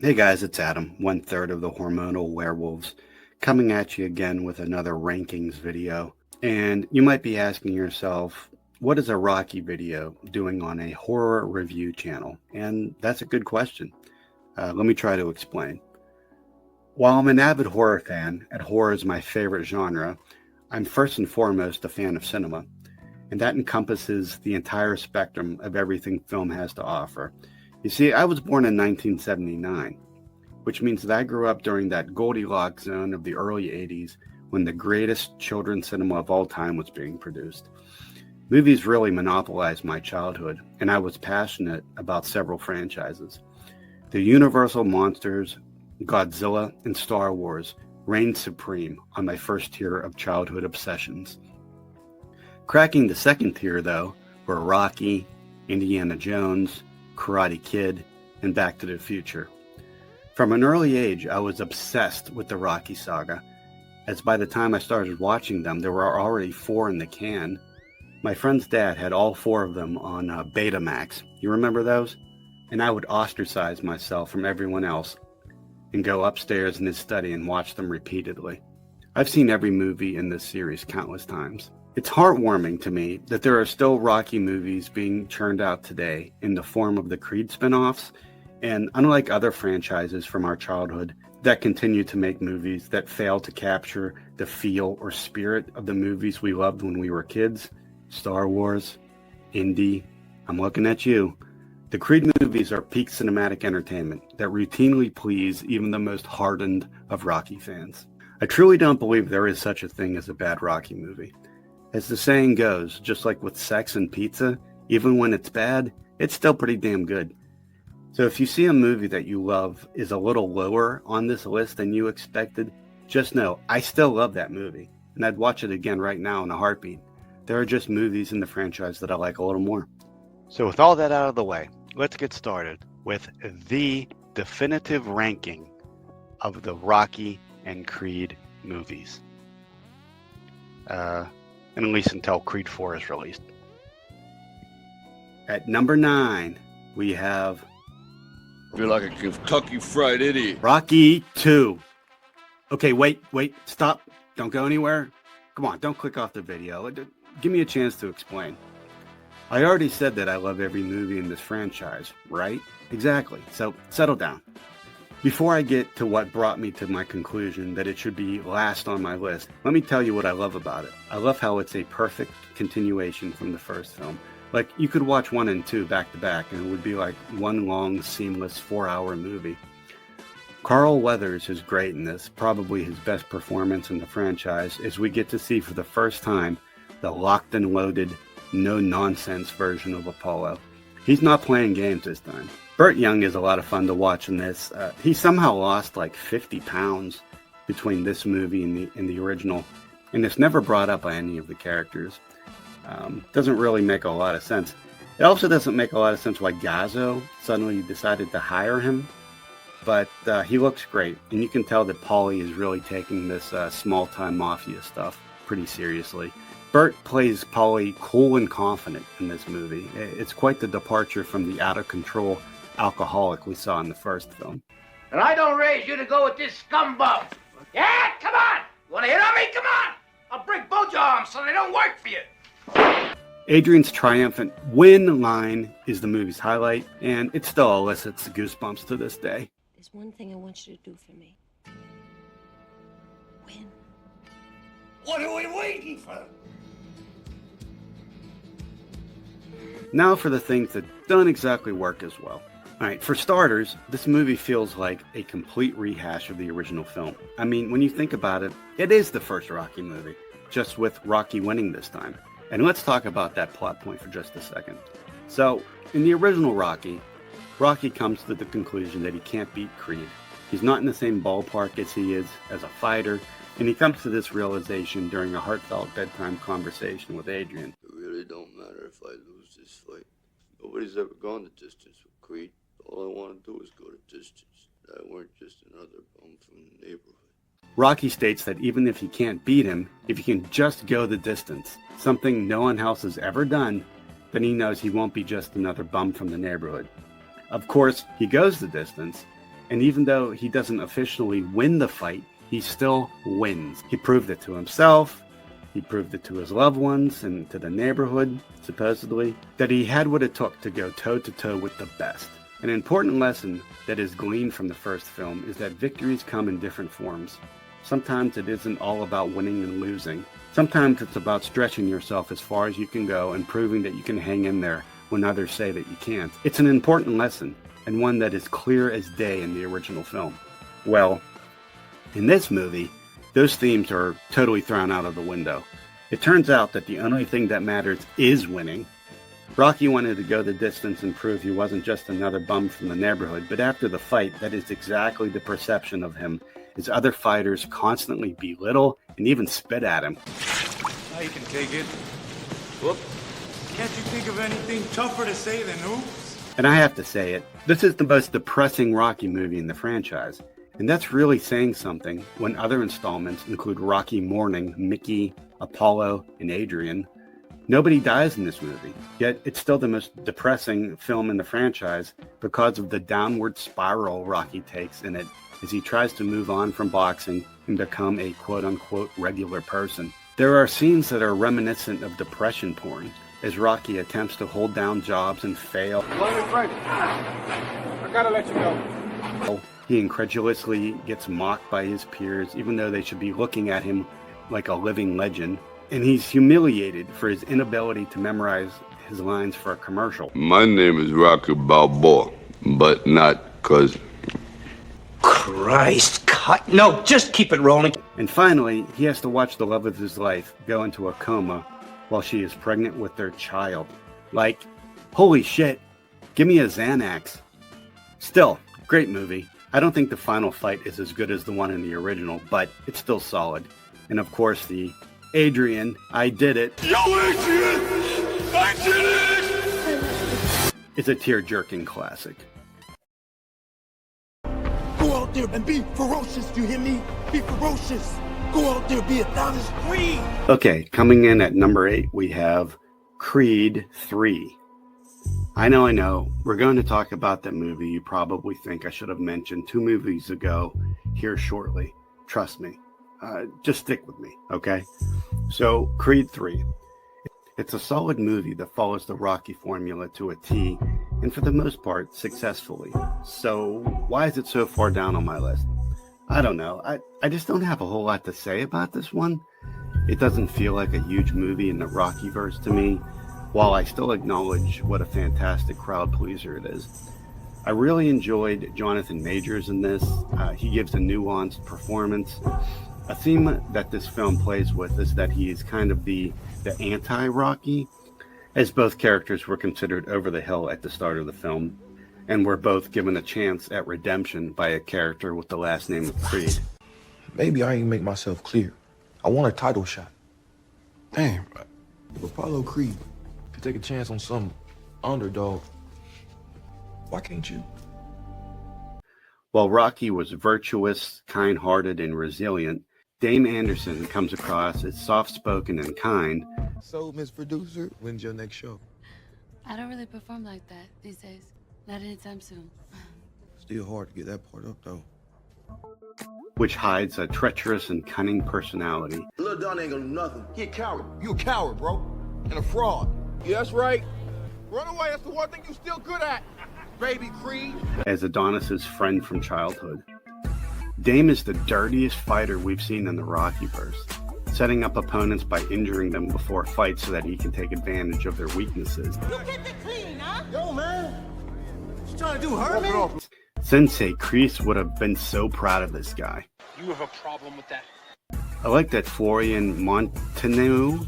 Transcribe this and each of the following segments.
Hey guys, it's Adam, 1/3 of the Hormonal Werewolves, coming at you again with another rankings video. And you might be asking yourself, what is a Rocky video doing on a horror review channel? And that's a good question. Let me try to explain. While I'm an avid horror fan, and horror is my favorite genre, I'm first and foremost a fan of cinema. And that encompasses the entire spectrum of everything film has to offer. You see, I was born in 1979, which means that I grew up during that Goldilocks zone of the early 80s when the greatest children's cinema of all time was being produced. Movies really monopolized my childhood, and I was passionate about several franchises. The Universal monsters, Godzilla, and Star Wars reigned supreme on my first tier of childhood obsessions. Cracking the second tier, though, were Rocky, Indiana Jones, Karate Kid, and Back to the Future. From an early age, I was obsessed with the Rocky saga, as by the time I started watching them, there were already 4 in the can. My friend's dad had all 4 of them on Betamax. You remember those? And I would ostracize myself from everyone else and go upstairs in his study and watch them repeatedly. I've seen every movie in this series countless times. It's heartwarming to me that there are still Rocky movies being churned out today in the form of the Creed spin-offs, and unlike other franchises from our childhood that continue to make movies that fail to capture the feel or spirit of the movies we loved when we were kids, Star Wars, Indy, I'm looking at you. The Creed movies are peak cinematic entertainment that routinely please even the most hardened of Rocky fans. I truly don't believe there is such a thing as a bad Rocky movie. As the saying goes, just like with sex and pizza, even when it's bad, it's still pretty damn good. So if you see a movie that you love is a little lower on this list than you expected, just know I still love that movie, and I'd watch it again right now in a heartbeat. There are just movies in the franchise that I like a little more. So with all that out of the way, let's get started with the definitive ranking of the Rocky and Creed movies. And at least until Creed 4 is released. At number 9, we have... Feel like a Kentucky Fried Idiot. Rocky 2. Okay, wait, stop. Don't go anywhere. Come on, don't click off the video. Give me a chance to explain. I already said that I love every movie in this franchise, right? Exactly, so settle down. Before I get to what brought me to my conclusion that it should be last on my list, let me tell you what I love about it. I love how it's a perfect continuation from the first film. Like, you could watch 1 and 2 back to back, and it would be like one long, seamless 4-hour movie. Carl Weathers is great in this, probably his best performance in the franchise, as we get to see for the first time the locked and loaded, no-nonsense version of Apollo. He's not playing games this time. Burt Young is a lot of fun to watch in this. He somehow lost like 50 pounds between this movie and the original, and it's never brought up by any of the characters. Doesn't really make a lot of sense. It also doesn't make a lot of sense why Gazzo suddenly decided to hire him, but he looks great, and you can tell that Paulie is really taking this small-time mafia stuff pretty seriously. Burt plays Paulie cool and confident in this movie. It's quite the departure from the out-of-control alcoholic we saw in the first film. And I don't raise you to go with this scumbag. Yeah, come on! You want to hit on me? Come on! I'll break both your arms so they don't work for you. Adrian's triumphant win line is the movie's highlight, and it still elicits goosebumps to this day. There's one thing I want you to do for me. Win. What are we waiting for? Now for the things that don't exactly work as well. Alright, for starters, this movie feels like a complete rehash of the original film. I mean, when you think about it, it is the first Rocky movie, just with Rocky winning this time. And let's talk about that plot point for just a second. So, in the original Rocky comes to the conclusion that he can't beat Creed. He's not in the same ballpark as he is as a fighter, and he comes to this realization during a heartfelt bedtime conversation with Adrian. It really don't matter if I lose this fight. Nobody's ever gone the distance with Creed. All I want to do is go the distance. I weren't just another bum from the neighborhood. Rocky states that even if he can't beat him, if he can just go the distance, something no one else has ever done, then he knows he won't be just another bum from the neighborhood. Of course, he goes the distance, and even though he doesn't officially win the fight, he still wins. He proved it to himself, he proved it to his loved ones and to the neighborhood, supposedly, that he had what it took to go toe-to-toe with the best. An important lesson that is gleaned from the first film is that victories come in different forms. Sometimes it isn't all about winning and losing. Sometimes it's about stretching yourself as far as you can go and proving that you can hang in there when others say that you can't. It's an important lesson, and one that is clear as day in the original film. Well, in this movie, those themes are totally thrown out of the window. It turns out that the only thing that matters is winning. Rocky wanted to go the distance and prove he wasn't just another bum from the neighborhood, but after the fight, that is exactly the perception of him, as other fighters constantly belittle and even spit at him. Now you can take it. Whoop. Can't you think of anything tougher to say than oops? And I have to say it, this is the most depressing Rocky movie in the franchise. And that's really saying something when other installments include Rocky mourning Mickey, Apollo, and Adrian. Nobody dies in this movie, yet it's still the most depressing film in the franchise because of the downward spiral Rocky takes in it as he tries to move on from boxing and become a quote-unquote regular person. There are scenes that are reminiscent of depression porn, as Rocky attempts to hold down jobs and fail. I gotta let you go. He incredulously gets mocked by his peers, even though they should be looking at him like a living legend. And he's humiliated for his inability to memorize his lines for a commercial. My name is Rocky Balboa, but not cousin. Christ, cut. No, just keep it rolling. And finally, he has to watch the love of his life go into a coma while she is pregnant with their child. Like, holy shit, give me a Xanax. Still, great movie. I don't think the final fight is as good as the one in the original, but it's still solid. And of course, the Adrian, I did it. Yo, Adrian! I did it! It's a tear-jerking classic. Go out there and be ferocious, do you hear me? Be ferocious. Go out there, be Adonis Creed. Okay, coming in at number 8, we have Creed 3. I know. We're going to talk about that movie you probably think I should have mentioned 2 movies ago here shortly. Trust me. Just stick with me, okay? So, Creed 3. It's a solid movie that follows the Rocky formula to a T, and for the most part, successfully. So, why is it so far down on my list? I don't know. I just don't have a whole lot to say about this one. It doesn't feel like a huge movie in the Rockyverse to me, while I still acknowledge what a fantastic crowd pleaser it is. I really enjoyed Jonathan Majors in this. He gives a nuanced performance. A theme that this film plays with is that he is kind of the anti-Rocky, as both characters were considered over the hill at the start of the film, and were both given a chance at redemption by a character with the last name of Creed. Maybe I ain't make myself clear. I want a title shot. Damn, if Apollo Creed could take a chance on some underdog, why can't you? While Rocky was virtuous, kind-hearted, and resilient, Dame Anderson comes across as soft-spoken and kind. So, Miss Producer, when's your next show? I don't really perform like that these days. Not anytime soon. Still hard to get that part up, though. Which hides a treacherous and cunning personality. Lil Don ain't gonna do nothing. He a coward. You a coward, bro. and a fraud. Yeah, that's right. Run away, that's the one thing you're still good at, baby Creed. As Adonis's friend from childhood. Dame is the dirtiest fighter we've seen in the Rockyverse, setting up opponents by injuring them before fights so that he can take advantage of their weaknesses. You kept it clean, huh? Yo, man. You trying to do her, man? Sensei Kreese would have been so proud of this guy. You have a problem with that? I like that Florian Montaño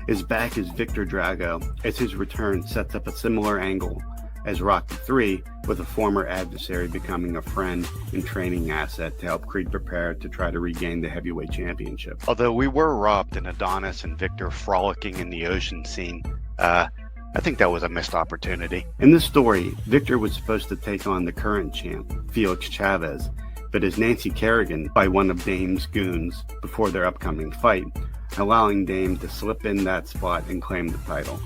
is back as Victor Drago, as his return sets up a similar angle as Rocky III, with a former adversary becoming a friend and training asset to help Creed prepare to try to regain the heavyweight championship. Although we were robbed in Adonis and Victor frolicking in the ocean scene, I think that was a missed opportunity. In this story, Victor was supposed to take on the current champ, Felix Chavez, but is Nancy Kerrigan by one of Dame's goons before their upcoming fight, allowing Dame to slip in that spot and claim the title.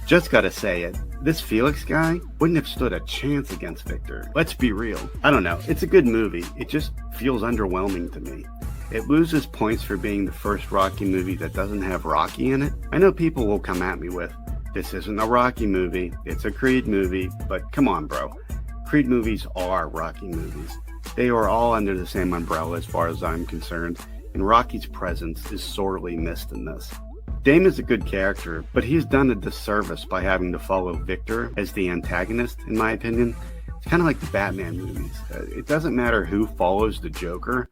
Just gotta say it, this Felix guy wouldn't have stood a chance against Victor. Let's be real. I don't know, it's a good movie, it just feels underwhelming to me. It loses points for being the first Rocky movie that doesn't have Rocky in it. I know people will come at me with, this isn't a Rocky movie, it's a Creed movie, but come on bro. Creed movies are Rocky movies. They are all under the same umbrella as far as I'm concerned, and Rocky's presence is sorely missed in this. Dame is a good character, but he's done a disservice by having to follow Victor as the antagonist, in my opinion. It's kind of like the Batman movies. It doesn't matter who follows the Joker.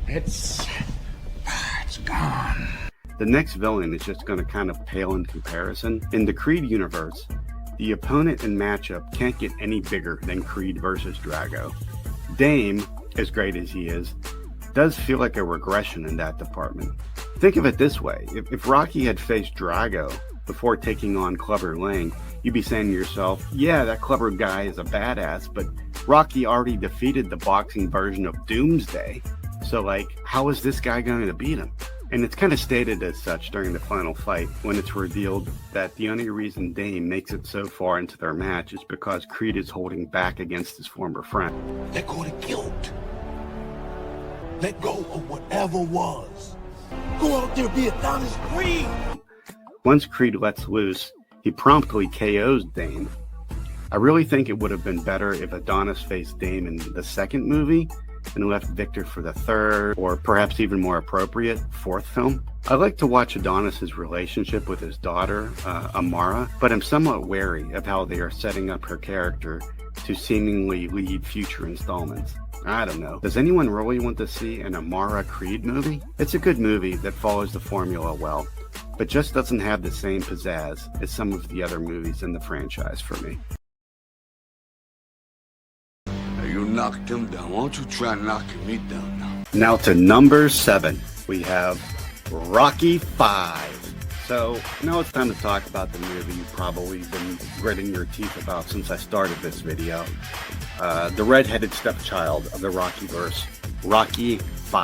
It's gone. The next villain is just going to kind of pale in comparison. In the Creed universe, the opponent and matchup can't get any bigger than Creed versus Drago. Dame, as great as he is, does feel like a regression in that department. Think of it this way, if Rocky had faced Drago before taking on Clubber Lang, you'd be saying to yourself, yeah, that Clubber guy is a badass, but Rocky already defeated the boxing version of Doomsday, so like, how is this guy going to beat him? And it's kind of stated as such during the final fight when it's revealed that the only reason Dame makes it so far into their match is because Creed is holding back against his former friend. Let go of the guilt. Let go of whatever was. Go out there, be Adonis Creed. Once Creed lets loose, he promptly KOs Dame. I really think it would have been better if Adonis faced Dame in the second movie and left Victor for the third, or perhaps even more appropriate, fourth film. I like to watch Adonis's relationship with his daughter, Amara, but I'm somewhat wary of how they are setting up her character to seemingly lead future installments. I don't know. Does anyone really want to see an Amara Creed movie? It's a good movie that follows the formula well, but just doesn't have the same pizzazz as some of the other movies in the franchise for me. You knocked him down. Why don't you try knocking me down now? Now to number 7, we have Rocky V. So now it's time to talk about the movie you've probably been gritting your teeth about since I started this video. The red-headed stepchild of the Rockyverse, Rocky V.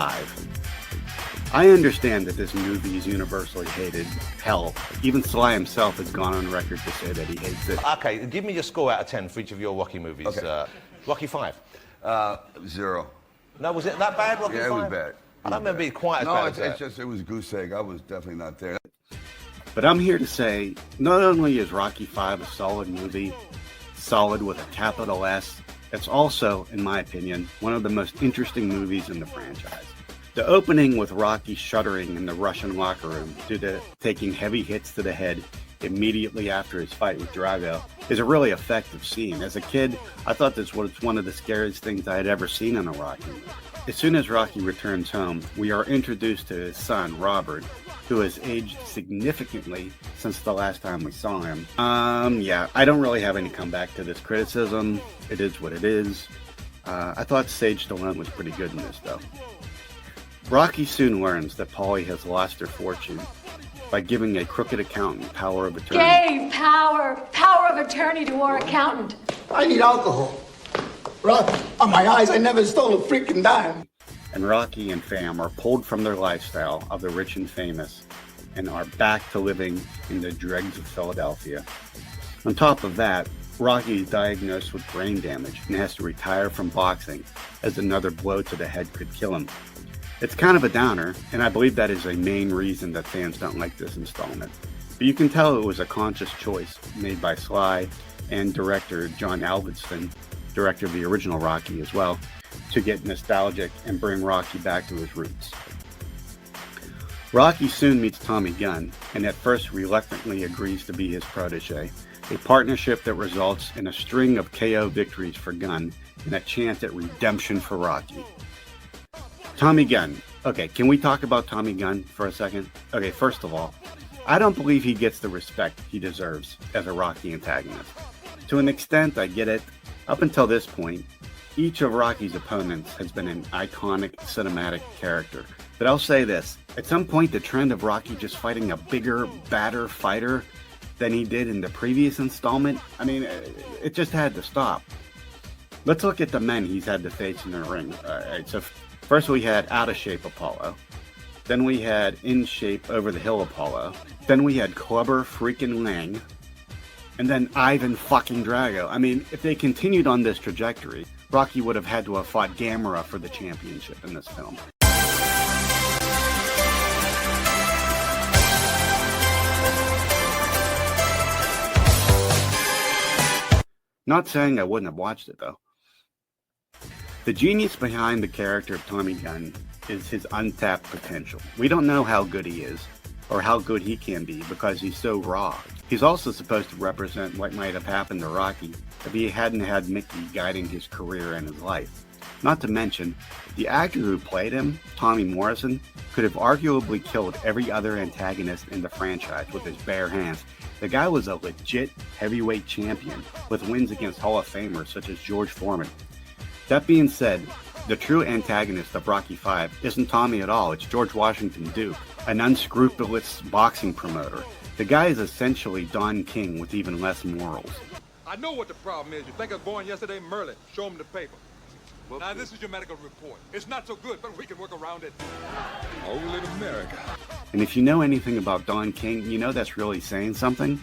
I understand that this movie is universally hated. Hell, even Sly himself has gone on record to say that he hates it. Okay, give me your score out of 10 for each of your Rocky movies. Okay. Rocky V. 0. No, was it that bad, Rocky V? Yeah, it was bad. I don't remember being quite as bad as that. It's just, it was goose egg. I was definitely not there. But I'm here to say, not only is Rocky V a solid movie, solid with a capital S, it's also, in my opinion, one of the most interesting movies in the franchise. The opening with Rocky shuddering in the Russian locker room due to taking heavy hits to the head immediately after his fight with Drago is a really effective scene. As a kid, I thought this was one of the scariest things I had ever seen in a Rocky movie. As soon as Rocky returns home, we are introduced to his son, Robert, who has aged significantly since the last time we saw him. Yeah, I don't really have any comeback to this criticism. It is what it is. I thought Sage Stallone was pretty good in this, though. Rocky soon learns that Paulie has lost her fortune by giving a crooked accountant power of attorney. Gave power of attorney to our accountant. I need alcohol. Rocky, on my eyes, I never stole a freaking dime. And Rocky and fam are pulled from their lifestyle of the rich and famous and are back to living in the dregs of Philadelphia. On top of that, Rocky is diagnosed with brain damage and has to retire from boxing, as another blow to the head could kill him. It's kind of a downer, and I believe that is a main reason that fans don't like this installment. But you can tell it was a conscious choice made by Sly and director John Avildsen, director of the original Rocky as well, to get nostalgic and bring Rocky back to his roots. Rocky soon meets Tommy Gunn, and at first reluctantly agrees to be his protege, a partnership that results in a string of KO victories for Gunn and a chance at redemption for Rocky. Tommy Gunn. Okay, can we talk about Tommy Gunn for a second? Okay, first of all, I don't believe he gets the respect he deserves as a Rocky antagonist. To an extent, I get it. Up until this point, each of Rocky's opponents has been an iconic cinematic character. But I'll say this, at some point the trend of Rocky just fighting a bigger, badder fighter than he did in the previous installment, I mean, it just had to stop. Let's look at the men he's had to face in the ring. Alright, so first we had out of shape Apollo. Then we had in shape over the hill Apollo. Then we had Clubber freaking Lang. And then Ivan fucking Drago. I mean, if they continued on this trajectory, Rocky would have had to have fought Gamera for the championship in this film. Not saying I wouldn't have watched it though. The genius behind the character of Tommy Gunn is his untapped potential. We don't know how good he is, or how good he can be, because he's so raw. He's also supposed to represent what might have happened to Rocky if he hadn't had Mickey guiding his career and his life. Not to mention, the actor who played him, Tommy Morrison, could have arguably killed every other antagonist in the franchise with his bare hands. The guy was a legit heavyweight champion with wins against Hall of Famers such as George Foreman. That being said, the true antagonist of Rocky V isn't Tommy at all, it's George Washington Duke, an unscrupulous boxing promoter. The guy is essentially Don King with even less morals. I know what the problem is. You think I was born yesterday, Merlin. Show him the paper. Now, this is your medical report. It's not so good, but we can work around it. Only in America. And if you know anything about Don King, you know that's really saying something.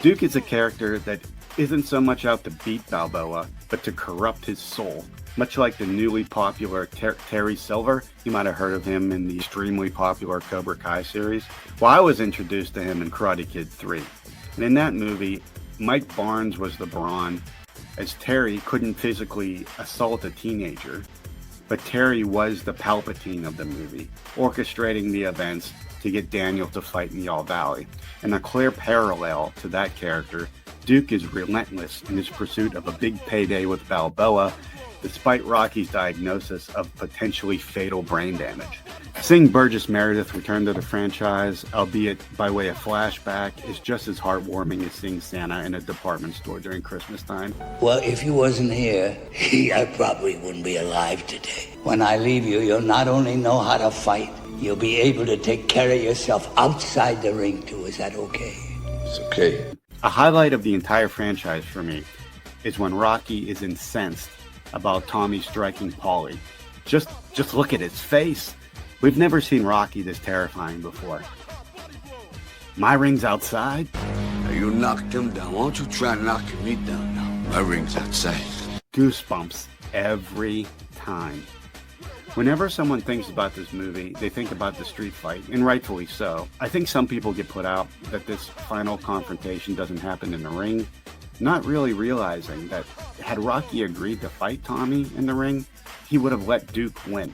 Duke is a character that isn't so much out to beat Balboa, but to corrupt his soul. Much like the newly popular Terry Silver, you might have heard of him in the extremely popular Cobra Kai series. Well, I was introduced to him in Karate Kid 3. And in that movie, Mike Barnes was the Brawn, as Terry couldn't physically assault a teenager, but Terry was the Palpatine of the movie, orchestrating the events to get Daniel to fight in the All Valley. And a clear parallel to that character, Duke is relentless in his pursuit of a big payday with Balboa, despite Rocky's diagnosis of potentially fatal brain damage. Seeing Burgess Meredith return to the franchise, albeit by way of flashback, is just as heartwarming as seeing Santa in a department store during Christmas time. Well, if you wasn't here, I probably wouldn't be alive today. When I leave you, you'll not only know how to fight, you'll be able to take care of yourself outside the ring too. Is that okay? It's okay. A highlight of the entire franchise for me is when Rocky is incensed about Tommy striking Paulie. Just look at his face. We've never seen Rocky this terrifying before. My ring's outside? Now you knocked him down. Why don't you try knocking me down now? My ring's outside. Goosebumps every time. Whenever someone thinks about this movie, they think about the street fight, and rightfully so. I think some people get put out that this final confrontation doesn't happen in the ring, not really realizing that had Rocky agreed to fight Tommy in the ring, he would have let Duke win.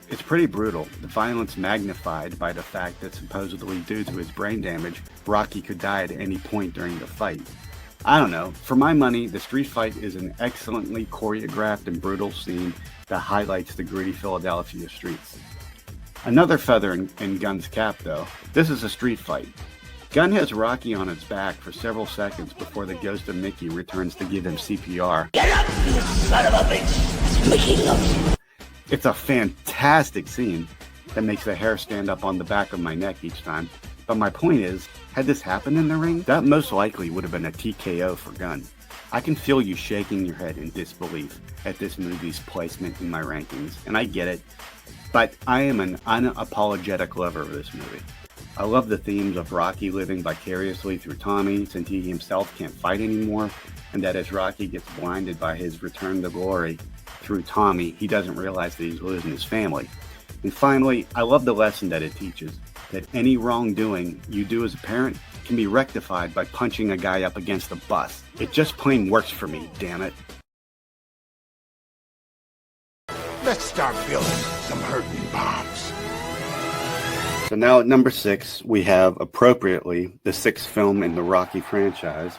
It's pretty brutal, the violence magnified by the fact that supposedly due to his brain damage, Rocky could die at any point during the fight. I don't know, for my money, the street fight is an excellently choreographed and brutal scene that highlights the gritty Philadelphia streets. Another feather in Gunn's cap though, this is a street fight. Gunn has Rocky on his back for several seconds before the ghost of Mickey returns to give him CPR. Get up, you son of a bitch! Mickey loves you. It's a fantastic scene that makes the hair stand up on the back of my neck each time. But my point is, had this happened in the ring, that most likely would have been a TKO for Gunn. I can feel you shaking your head in disbelief at this movie's placement in my rankings, and I get it, but I am an unapologetic lover of this movie. I love the themes of Rocky living vicariously through Tommy since he himself can't fight anymore, and that as Rocky gets blinded by his return to glory through Tommy, he doesn't realize that he's losing his family. And finally, I love the lesson that it teaches, that any wrongdoing you do as a parent can be rectified by punching a guy up against a bus. It just plain works for me, damn it. Let's start building some hurting bombs. So now at number 6, we have, appropriately, the 6th film in the Rocky franchise,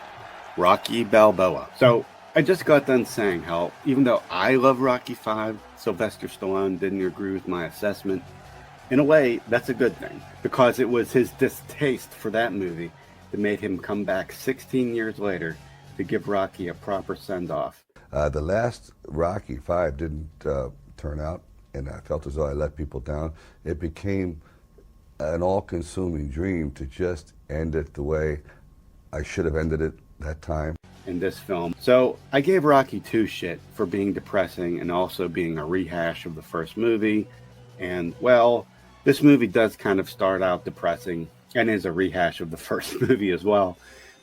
Rocky Balboa. So I just got done saying how, even though I love Rocky V, Sylvester Stallone didn't agree with my assessment. In a way, that's a good thing, because it was his distaste for that movie that made him come back 16 years later to give Rocky a proper send-off. The last Rocky V didn't turn out, and I felt as though I let people down. It became an all-consuming dream to just end it the way I should have ended it that time. In this film. So I gave Rocky 2 shit for being depressing and also being a rehash of the first movie. And, well, this movie does kind of start out depressing and is a rehash of the first movie as well.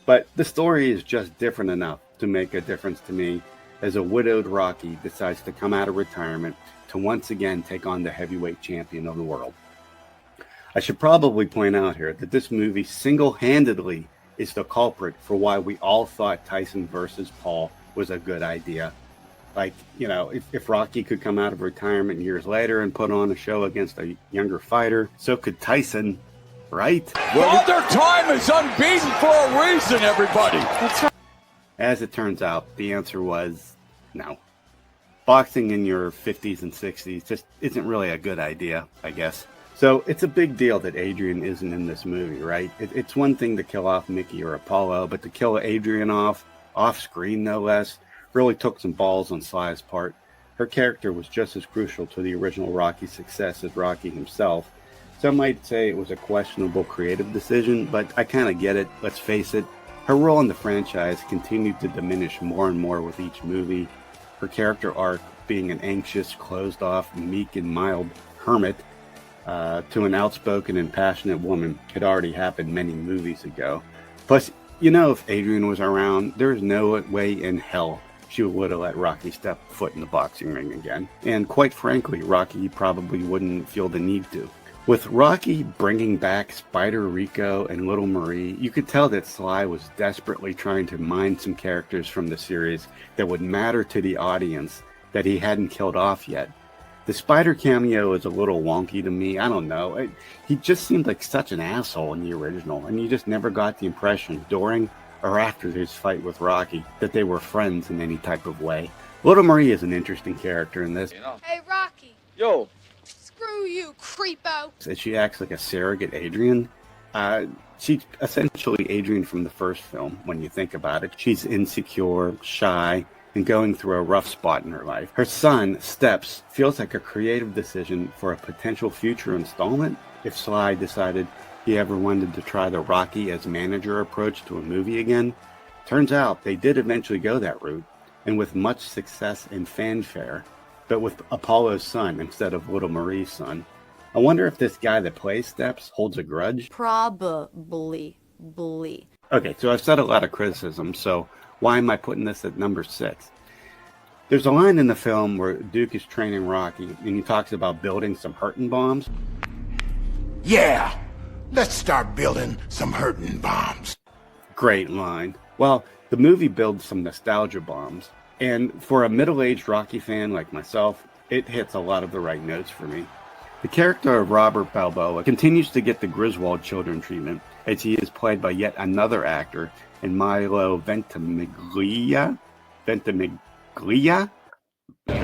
But the story is just different enough to make a difference to me as a widowed Rocky decides to come out of retirement to once again take on the heavyweight champion of the world. I should probably point out here that this movie single-handedly is the culprit for why we all thought Tyson versus Paul was a good idea. Like, you know, if Rocky could come out of retirement years later and put on a show against a younger fighter, so could Tyson, right? Father Time is unbeaten for a reason, everybody. That's right. As it turns out, the answer was no. Boxing in your 50s and 60s just isn't really a good idea, I guess. So it's a big deal that Adrian isn't in this movie, right? It's one thing to kill off Mickey or Apollo, but to kill Adrian off screen no less, really took some balls on Sly's part. Her character was just as crucial to the original Rocky success as Rocky himself. Some might say it was a questionable creative decision, but I kind of get it. Let's face it, her role in the franchise continued to diminish more and more with each movie. Her character arc, being an anxious, closed-off, meek and mild hermit, to an outspoken and passionate woman had already happened many movies ago. Plus, you know, if Adrian was around, there's no way in hell she would have let Rocky step foot in the boxing ring again. And quite frankly, Rocky probably wouldn't feel the need to. With Rocky bringing back Spider Rico and Little Marie, you could tell that Sly was desperately trying to mine some characters from the series that would matter to the audience that he hadn't killed off yet. The Spider cameo is a little wonky to me. I don't know. He just seemed like such an asshole in the original, and you just never got the impression during or after his fight with Rocky that they were friends in any type of way. Little Marie is an interesting character in this. Hey, Rocky. Yo. Screw you, creepo. She acts like a surrogate Adrian. She's essentially Adrian from the first film, when you think about it. She's insecure, shy, and going through a rough spot in her life. Her son, Steps, feels like a creative decision for a potential future installment if Sly decided he ever wanted to try the Rocky as manager approach to a movie again. Turns out they did eventually go that route, and with much success and fanfare, but with Apollo's son instead of Little Marie's son. I wonder if this guy that plays Steps holds a grudge? Probably. Okay, so I've said a lot of criticism, so why am I putting this at number 6? There's a line in the film where Duke is training Rocky, and he talks about building some hurting bombs. Yeah, let's start building some hurting bombs. Great line. Well, the movie builds some nostalgia bombs, and for a middle-aged Rocky fan like myself, it hits a lot of the right notes for me. The character of Robert Balboa continues to get the Griswold children treatment, as he is played by yet another actor in Milo Ventimiglia.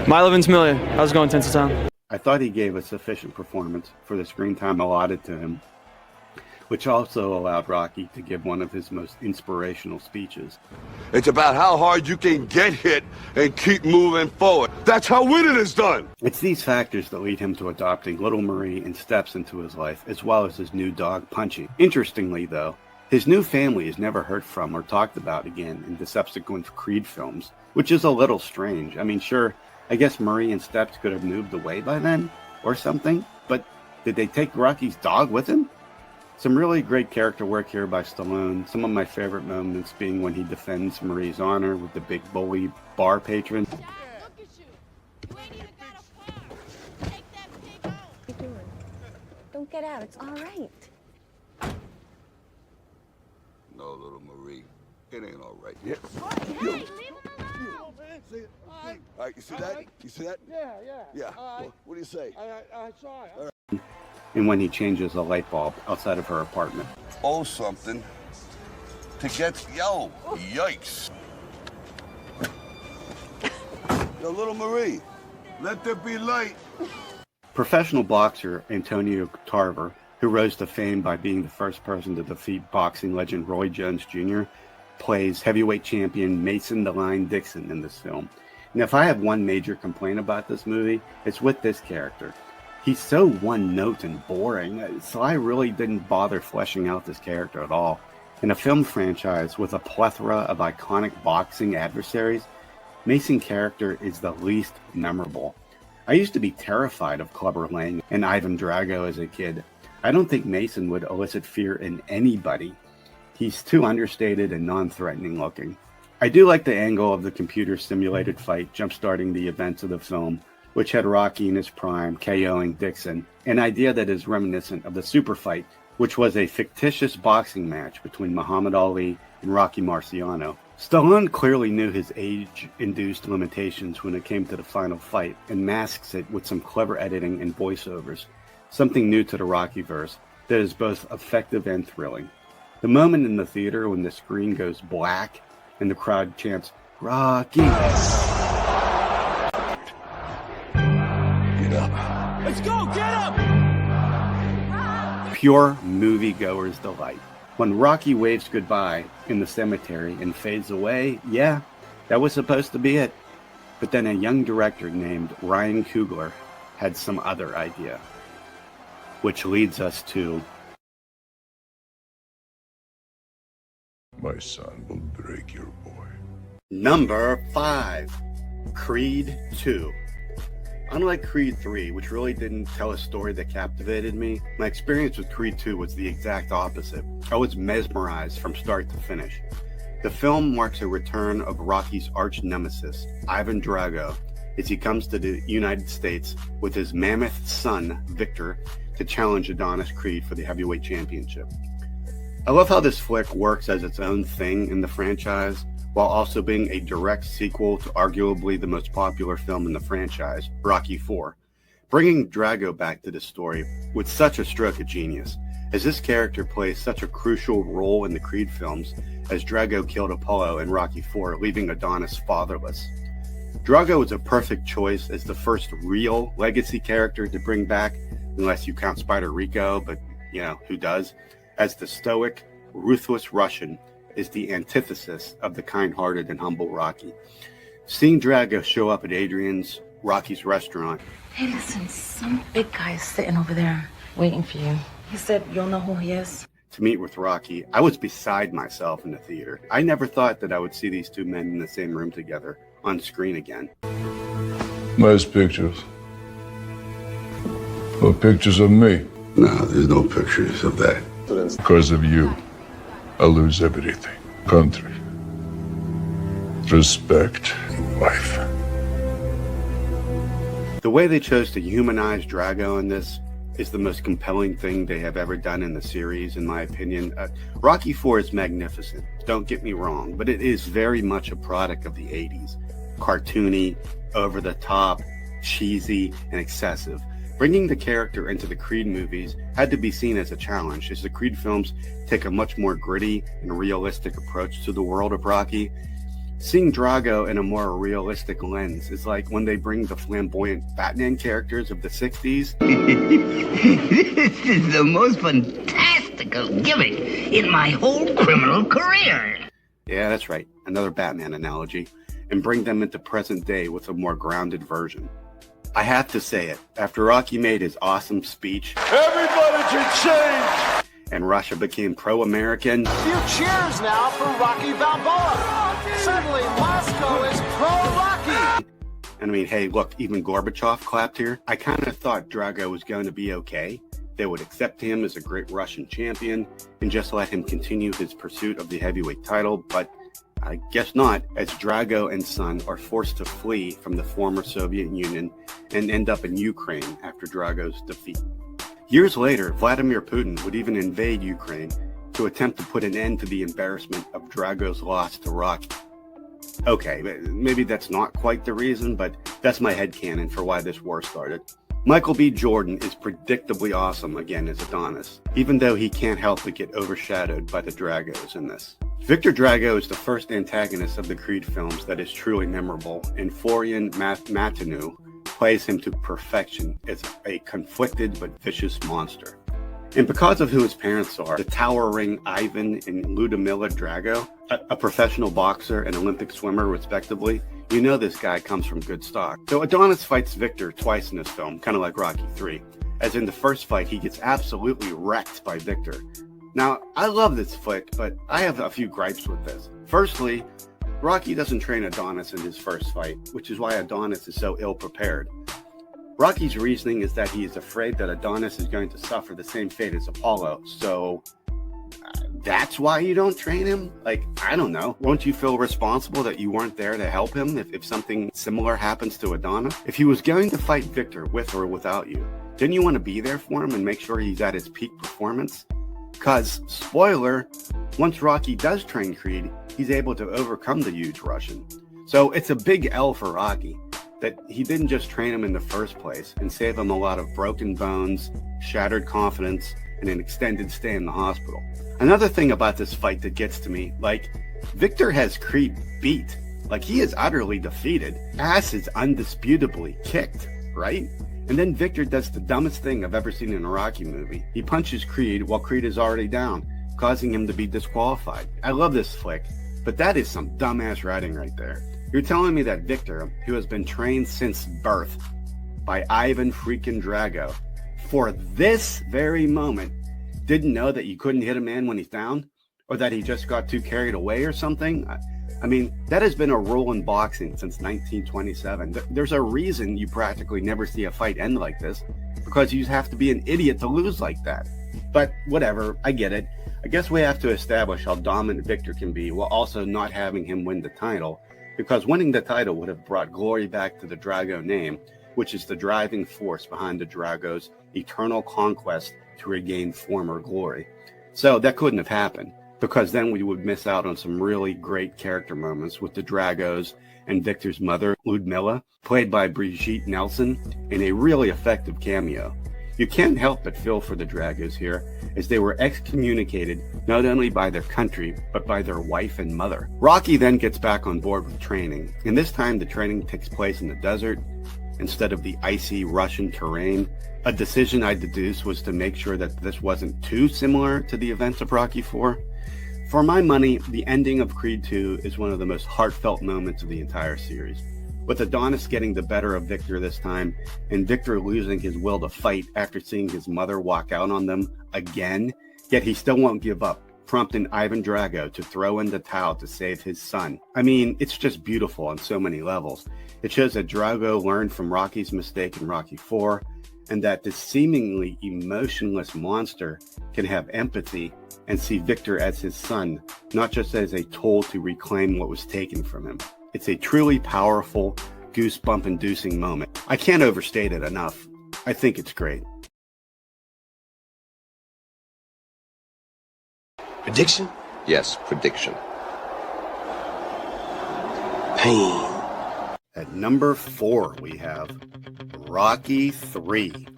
Milo Ventimiglia. How's it going, Tinseltown? I thought he gave a sufficient performance for the screen time allotted to him, which also allowed Rocky to give one of his most inspirational speeches. It's about how hard you can get hit and keep moving forward. That's how winning is done. It's these factors that lead him to adopting Little Marie and Steps into his life, as well as his new dog, Punchy. Interestingly, though, his new family is never heard from or talked about again in the subsequent Creed films, which is a little strange. I mean, sure, I guess Marie and Steps could have moved away by then, or something, but did they take Rocky's dog with him? Some really great character work here by Stallone. Some of my favorite moments being when he defends Marie's honor with the big bully bar patron. it out. It's all right. No, little Marie. It ain't all right. Yeah. Hey, leave him alone. All right, you see that? You see that? Yeah. Yeah. Well, what do you say? I saw it. And when he changes a light bulb outside of her apartment. Owe something to get, yo, yikes. Yo, little Marie, let there be light. Professional boxer Antonio Tarver, who rose to fame by being the first person to defeat boxing legend Roy Jones Jr., plays heavyweight champion Mason "The Line" Dixon in this film. Now, if I have one major complaint about this movie, it's with this character. He's so one-note and boring, so I really didn't bother fleshing out this character at all. In a film franchise with a plethora of iconic boxing adversaries, Mason's character is the least memorable. I used to be terrified of Clubber Lang and Ivan Drago as a kid. I don't think Mason would elicit fear in anybody. He's too understated and non-threatening looking. I do like the angle of the computer-simulated fight jump-starting the events of the film, which had Rocky in his prime KOing Dixon, an idea that is reminiscent of the Super Fight, which was a fictitious boxing match between Muhammad Ali and Rocky Marciano. Stallone clearly knew his age-induced limitations when it came to the final fight and masks it with some clever editing and voiceovers, something new to the Rockyverse that is both effective and thrilling. The moment in the theater when the screen goes black and the crowd chants, "Rocky!" Let's go, get up! Pure moviegoer's delight. When Rocky waves goodbye in the cemetery and fades away, yeah, that was supposed to be it. But then a young director named Ryan Coogler had some other idea. Which leads us to... My son will break your boy. Number 5. Creed 2. Unlike Creed 3, which really didn't tell a story that captivated me, my experience with Creed 2 was the exact opposite. I was mesmerized from start to finish. The film marks a return of Rocky's arch nemesis, Ivan Drago, as he comes to the United States with his mammoth son, Victor, to challenge Adonis Creed for the heavyweight championship. I love how this flick works as its own thing in the franchise, while also being a direct sequel to arguably the most popular film in the franchise, Rocky IV, bringing Drago back to the story with such a stroke of genius, as this character plays such a crucial role in the Creed films, as Drago killed Apollo in Rocky IV, leaving Adonis fatherless. Drago is a perfect choice as the first real legacy character to bring back, unless you count Spider Rico, but, you know, who does, as the stoic, ruthless Russian is the antithesis of the kind-hearted and humble Rocky. Seeing Drago show up at Adrian's, Rocky's restaurant. Hey, listen, some big guy's sitting over there waiting for you. He said you'll know who he is. To meet with Rocky, I was beside myself in the theater. I never thought that I would see these two men in the same room together, on screen again. Nice pictures. No pictures of me. No, there's no pictures of that. Because of you, I lose everything. Country, respect, wife. The way they chose to humanize Drago in this is the most compelling thing they have ever done in the series, in my opinion. Rocky IV is magnificent, don't get me wrong, but it is very much a product of the 80s. Cartoony, over the top, cheesy, and excessive. Bringing the character into the Creed movies had to be seen as a challenge, as the Creed films take a much more gritty and realistic approach to the world of Rocky. Seeing Drago in a more realistic lens is like when they bring the flamboyant Batman characters of the 60s. This is the most fantastical gimmick in my whole criminal career. Yeah, that's right, another Batman analogy, and bring them into present day with a more grounded version. I have to say it, after Rocky made his awesome speech, Everybody can change! and Russia became pro-American, A few cheers now for Rocky Balboa. Suddenly, Moscow is pro-Rocky. and I mean, hey, look, even Gorbachev clapped here. I kind of thought Drago was going to be okay. They would accept him as a great Russian champion and just let him continue his pursuit of the heavyweight title, but I guess not, as Drago and son are forced to flee from the former Soviet Union and end up in Ukraine after Drago's defeat. Years later, Vladimir Putin would even invade Ukraine to attempt to put an end to the embarrassment of Drago's loss to Rocky. Okay, maybe that's not quite the reason, but that's my headcanon for why this war started. Michael B. Jordan is predictably awesome again as Adonis, even though he can't help but get overshadowed by the Dragos in this. Victor Drago is the first antagonist of the Creed films that is truly memorable, and Florian Martineau plays him to perfection as a conflicted but vicious monster. And because of who his parents are, the towering Ivan and Ludmila Drago, a professional boxer and Olympic swimmer respectively, you know this guy comes from good stock. So Adonis fights Victor twice in this film, kind of like Rocky 3. As in the first fight, he gets absolutely wrecked by Victor. Now, I love this flick, but I have a few gripes with this. Firstly, Rocky doesn't train Adonis in his first fight, which is why Adonis is so ill-prepared. Rocky's reasoning is that he is afraid that Adonis is going to suffer the same fate as Apollo, so that's why you don't train him? Like, I don't know. Won't you feel responsible that you weren't there to help him if something similar happens to Adonis? If he was going to fight Victor with or without you, didn't you want to be there for him and make sure he's at his peak performance? Because, spoiler, once Rocky does train Creed, he's able to overcome the huge Russian. So it's a big L for Rocky that he didn't just train him in the first place and save him a lot of broken bones, shattered confidence, and an extended stay in the hospital. Another thing about this fight that gets to me, like, Victor has Creed beat. Like, he is utterly defeated. Ass is undisputably kicked, right? And then Victor does the dumbest thing I've ever seen in a Rocky movie. He punches Creed while Creed is already down, causing him to be disqualified. I love this flick, but that is some dumbass writing right there. You're telling me that Victor, who has been trained since birth by Ivan freaking Drago, for this very moment, didn't know that you couldn't hit a man when he's down? Or that he just got too carried away or something? I mean, that has been a rule in boxing since 1927. There's a reason you practically never see a fight end like this, because you have to be an idiot to lose like that. But whatever, I get it. I guess we have to establish how dominant Victor can be while also not having him win the title, because winning the title would have brought glory back to the Drago name, which is the driving force behind the Dragos' eternal conquest to regain former glory. So that couldn't have happened, because then we would miss out on some really great character moments with the Dragos and Victor's mother, Ludmila, played by Brigitte Nelson, in a really effective cameo. You can't help but feel for the Dragos here, as they were excommunicated not only by their country, but by their wife and mother. Rocky then gets back on board with training, and this time the training takes place in the desert instead of the icy Russian terrain. A decision I deduced was to make sure that this wasn't too similar to the events of Rocky IV. For my money, the ending of Creed II is one of the most heartfelt moments of the entire series. With Adonis getting the better of Victor this time, and Victor losing his will to fight after seeing his mother walk out on them again, yet he still won't give up, prompting Ivan Drago to throw in the towel to save his son. I mean, it's just beautiful on so many levels. It shows that Drago learned from Rocky's mistake in Rocky IV, and that this seemingly emotionless monster can have empathy and see Victor as his son, not just as a tool to reclaim what was taken from him. It's a truly powerful, goosebump-inducing moment. I can't overstate it enough. I think it's great. Prediction? Yes, prediction. Pain. At number 4, we have Rocky 3.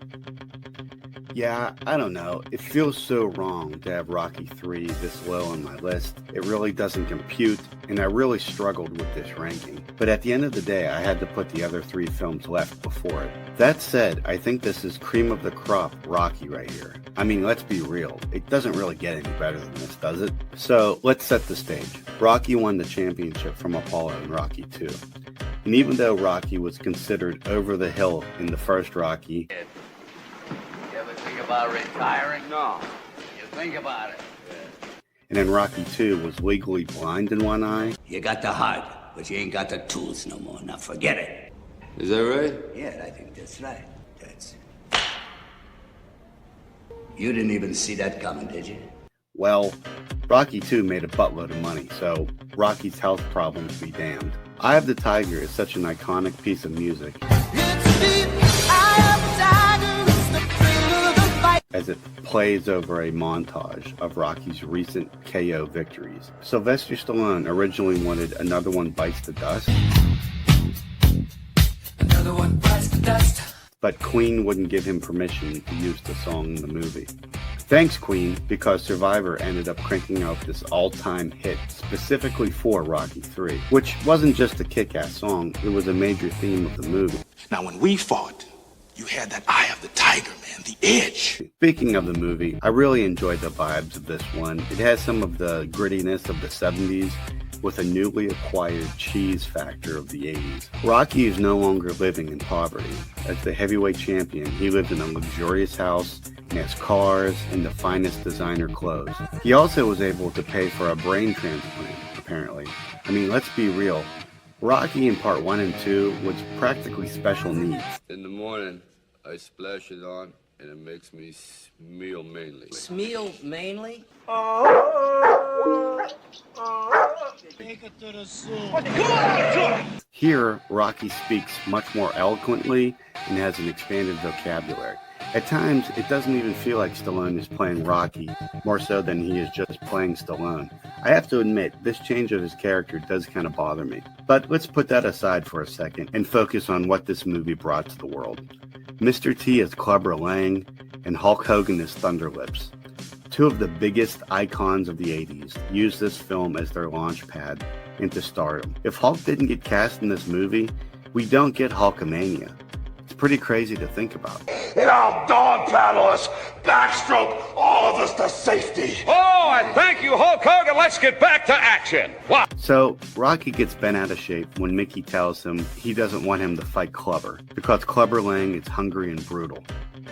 Yeah, I don't know. It feels so wrong to have Rocky 3 this low on my list. It really doesn't compute, and I really struggled with this ranking. But at the end of the day, I had to put the other 3 films left before it. That said, I think this is cream of the crop Rocky right here. I mean, let's be real. It doesn't really get any better than this, does it? So, let's set the stage. Rocky won the championship from Apollo in Rocky 2. And even though Rocky was considered over the hill in the first Rocky, You ever think about retiring? No. You think about it. and in Rocky 2 was legally blind in one eye, You got the heart, but you ain't got the tools no more. Now forget it. Is that right? Yeah, I think that's right. That's. You didn't even see that coming, did you? well, Rocky 2 made a buttload of money, so Rocky's health problems be damned. Eye of the Tiger is such an iconic piece of music. as it plays over a montage of Rocky's recent KO victories. Sylvester Stallone originally wanted Another One Bites the Dust. Another One Bites the Dust. But Queen wouldn't give him permission to use the song in the movie. Thanks, Queen, because Survivor ended up cranking out this all-time hit specifically for Rocky III, which wasn't just a kick-ass song, it was a major theme of the movie. Now, when we fought, you had that eye of the tiger, man, the edge. Speaking of the movie, I really enjoyed the vibes of this one. It has some of the grittiness of the 70s with a newly acquired cheese factor of the 80s. Rocky is no longer living in poverty. As the heavyweight champion, he lived in a luxurious house and has cars and the finest designer clothes. He also was able to pay for a brain transplant, apparently. I mean, let's be real. Rocky in part 1 and 2 was practically special needs. In the morning, I splash it on, and it makes me smell mainly. Smell mainly? Here, Rocky speaks much more eloquently and has an expanded vocabulary. At times, it doesn't even feel like Stallone is playing Rocky, more so than he is just playing Stallone. I have to admit, this change of his character does kind of bother me. But let's put that aside for a second and focus on what this movie brought to the world. Mr. T as Clubber Lang and Hulk Hogan as Thunder Lips. Two of the biggest icons of the 80s used this film as their launch pad into stardom. If Hulk didn't get cast in this movie, we don't get Hulkamania. It's pretty crazy to think about. And I'll dog paddle us, backstroke all of us to safety. Oh, and thank you, Hulk Hogan. Let's get back to action. Wow. So, Rocky gets bent out of shape when Mickey tells him he doesn't want him to fight Clubber, because Clubber Lang is hungry and brutal.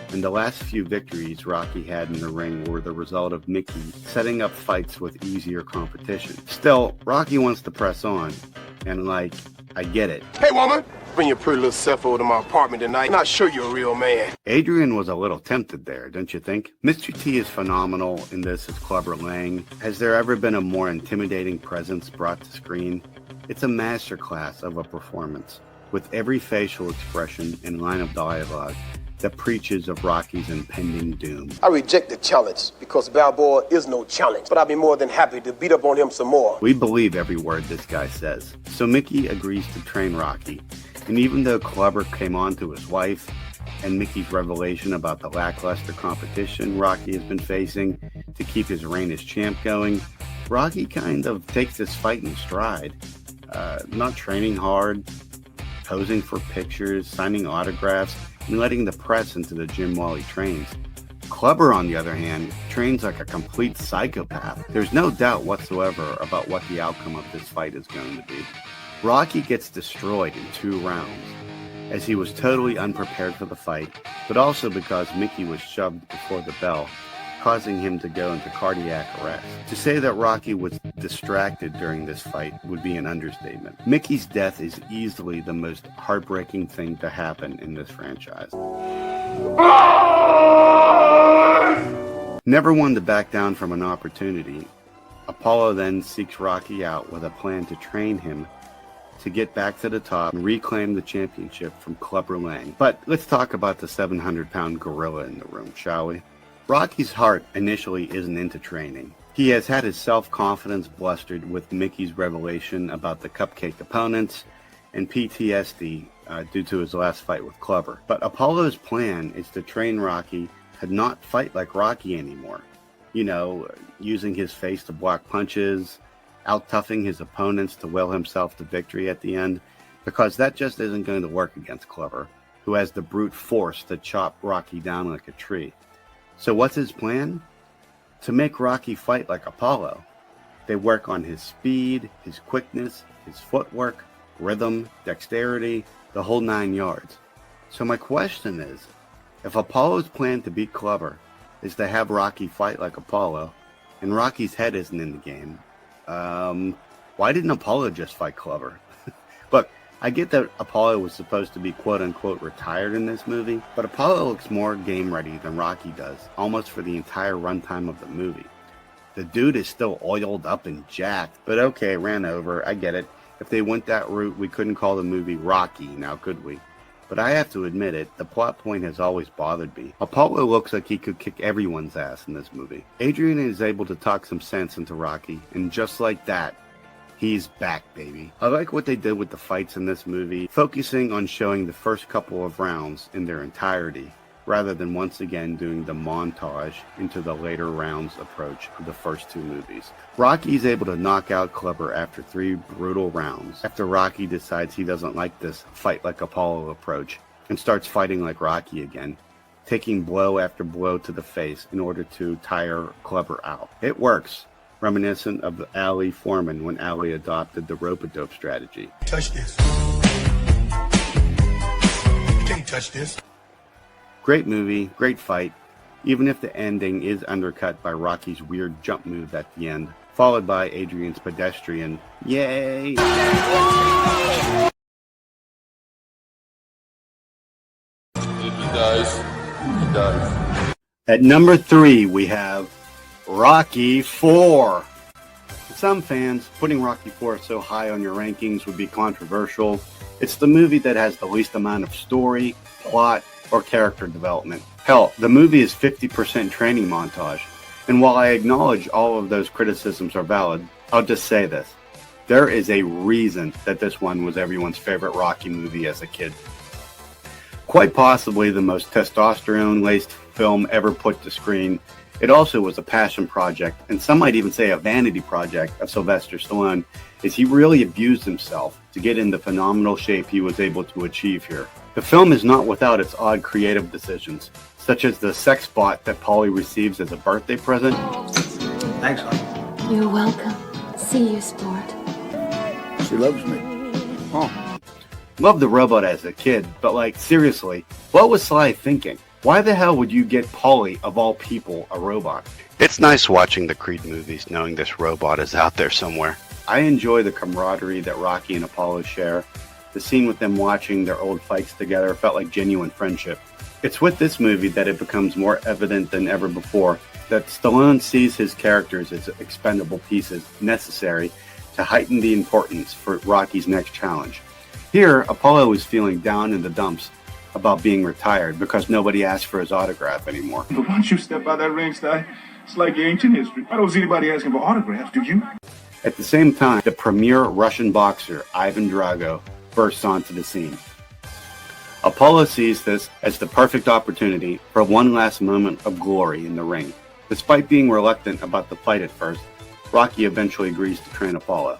And the last few victories Rocky had in the ring were the result of Mickey setting up fights with easier competition. Still, Rocky wants to press on, and I get it. Hey, woman. Bring your pretty little self over to my apartment tonight, and I'll show you a real man. Adrian was a little tempted there, don't you think? Mr. T is phenomenal in this as Clubber Lang. Has there ever been a more intimidating presence brought to screen? It's a masterclass of a performance, with every facial expression and line of dialogue that preaches of Rocky's impending doom. I reject the challenge because Balboa is no challenge, but I'd be more than happy to beat up on him some more. We believe every word this guy says. So Mickey agrees to train Rocky. And even though Clubber came on to his wife and Mickey's revelation about the lackluster competition Rocky has been facing to keep his reign as champ going, Rocky kind of takes this fight in stride. Not training hard, posing for pictures, signing autographs, and letting the press into the gym while he trains. Clubber, on the other hand, trains like a complete psychopath. There's no doubt whatsoever about what the outcome of this fight is going to be. Rocky gets destroyed in 2 rounds, as he was totally unprepared for the fight, but also because Mickey was shoved before the bell, causing him to go into cardiac arrest. To say that Rocky was distracted during this fight would be an understatement. Mickey's death is easily the most heartbreaking thing to happen in this franchise. Never one to back down from an opportunity, Apollo then seeks Rocky out with a plan to train him to get back to the top and reclaim the championship from Clubber Lang. But let's talk about the 700-pound gorilla in the room, shall we? Rocky's heart initially isn't into training. He has had his self-confidence blustered with Mickey's revelation about the cupcake opponents and PTSD due to his last fight with Clubber. But Apollo's plan is to train Rocky to not fight like Rocky anymore. You know, using his face to block punches, out-toughing his opponents to will himself to victory at the end, because that just isn't going to work against Clubber, who has the brute force to chop Rocky down like a tree. So what's his plan? To make Rocky fight like Apollo. They work on his speed, his quickness, his footwork, rhythm, dexterity, the whole 9 yards. So my question is, if Apollo's plan to beat Clubber is to have Rocky fight like Apollo, and Rocky's head isn't in the game, why didn't Apollo just fight Clubber? Look, I get that Apollo was supposed to be quote-unquote retired in this movie, but Apollo looks more game-ready than Rocky does, almost for the entire runtime of the movie. The dude is still oiled up and jacked, but okay, ran over, I get it. If they went that route, we couldn't call the movie Rocky, now could we? But I have to admit it, the plot point has always bothered me. Apollo looks like he could kick everyone's ass in this movie. Adrian is able to talk some sense into Rocky, and just like that, he's back, baby. I like what they did with the fights in this movie, focusing on showing the first couple of rounds in their entirety, rather than once again doing the montage into the later rounds approach of the first two movies. Rocky's able to knock out Clubber after 3 brutal rounds, after Rocky decides he doesn't like this fight like Apollo approach, and starts fighting like Rocky again, taking blow after blow to the face in order to tire Clubber out. It works, reminiscent of Ali Foreman when Ali adopted the rope-a-dope strategy. Touch this. You can't touch this. Great movie, great fight, even if the ending is undercut by Rocky's weird jump move at the end, followed by Adrian's pedestrian, yay! If he dies, he dies. At number 3, we have Rocky 4. For some fans, putting Rocky 4 so high on your rankings would be controversial. It's the movie that has the least amount of story, plot, or character development. Hell, the movie is 50% training montage. And while I acknowledge all of those criticisms are valid, I'll just say this. There is a reason that this one was everyone's favorite Rocky movie as a kid. Quite possibly the most testosterone-laced film ever put to screen. It also was a passion project, and some might even say a vanity project of Sylvester Stallone, as he really abused himself to get in the phenomenal shape he was able to achieve here. The film is not without its odd creative decisions, such as the sex bot that Polly receives as a birthday present. Thanks, hon. You're welcome. See you, sport. She loves me. Oh. Loved the robot as a kid, but like, seriously, what was Sly thinking? Why the hell would you get Polly, of all people, a robot? It's nice watching the Creed movies knowing this robot is out there somewhere. I enjoy the camaraderie that Rocky and Apollo share. The scene with them watching their old fights together felt like genuine friendship. It's with this movie that it becomes more evident than ever before that Stallone sees his characters as expendable pieces necessary to heighten the importance for Rocky's next challenge. Here, Apollo is feeling down in the dumps about being retired because nobody asked for his autograph anymore. But once you step out that ring, Sty, it's like ancient history. I don't see anybody asking for autographs, do you? At the same time, the premier Russian boxer, Ivan Drago, bursts onto the scene. Apollo sees this as the perfect opportunity for one last moment of glory in the ring. Despite being reluctant about the fight at first, Rocky eventually agrees to train Apollo,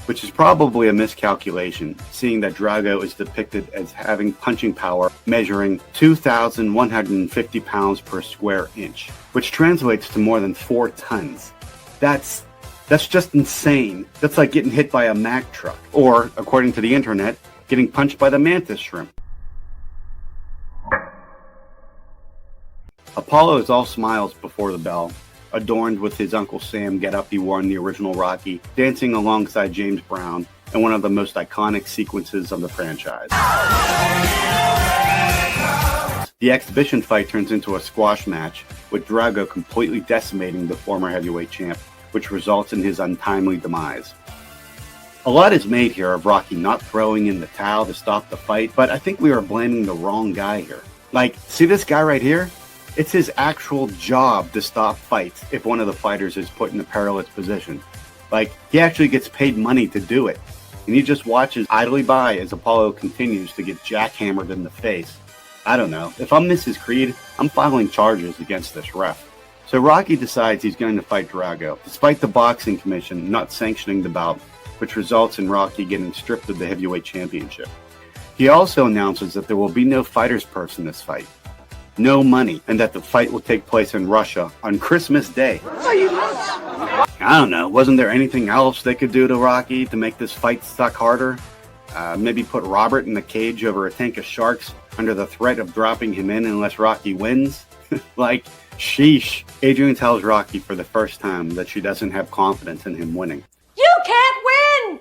which is probably a miscalculation, seeing that Drago is depicted as having punching power measuring 2,150 pounds per square inch, which translates to more than 4 tons. That's just insane. That's like getting hit by a Mack truck, or, according to the internet, getting punched by the mantis shrimp. Apollo is all smiles before the bell, adorned with his Uncle Sam getup he wore in the original Rocky, dancing alongside James Brown in one of the most iconic sequences of the franchise. The exhibition fight turns into a squash match, with Drago completely decimating the former heavyweight champ, which results in his untimely demise. A lot is made here of Rocky not throwing in the towel to stop the fight, but I think we are blaming the wrong guy here. Like, see this guy right here? It's his actual job to stop fights if one of the fighters is put in a perilous position. Like, he actually gets paid money to do it. And he just watches idly by as Apollo continues to get jackhammered in the face. I don't know. If I'm Mrs. Creed, I'm filing charges against this ref. So Rocky decides he's going to fight Drago, despite the boxing commission not sanctioning the bout, which results in Rocky getting stripped of the heavyweight championship. He also announces that there will be no fighter's purse in this fight, no money, and that the fight will take place in Russia on Christmas Day. I don't know, wasn't there anything else they could do to Rocky to make this fight suck harder? Maybe put Robert in the cage over a tank of sharks under the threat of dropping him in unless Rocky wins? Like, sheesh. Adrian tells Rocky for the first time that she doesn't have confidence in him winning. You can't win!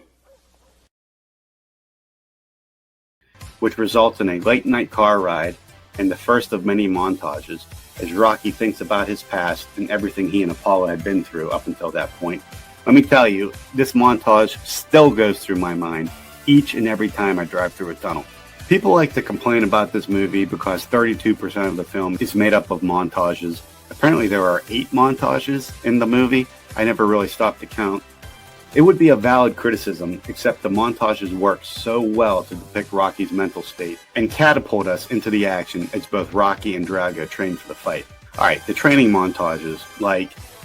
Which results in a late-night car ride and the first of many montages as Rocky thinks about his past and everything he and Apollo had been through up until that point. Let me tell you, this montage still goes through my mind each and every time I drive through a tunnel. People like to complain about this movie because 32% of the film is made up of montages. Apparently there are 8 montages in the movie. I never really stopped to count. It would be a valid criticism, except the montages work so well to depict Rocky's mental state and catapult us into the action as both Rocky and Drago train for the fight. Alright, the training montages,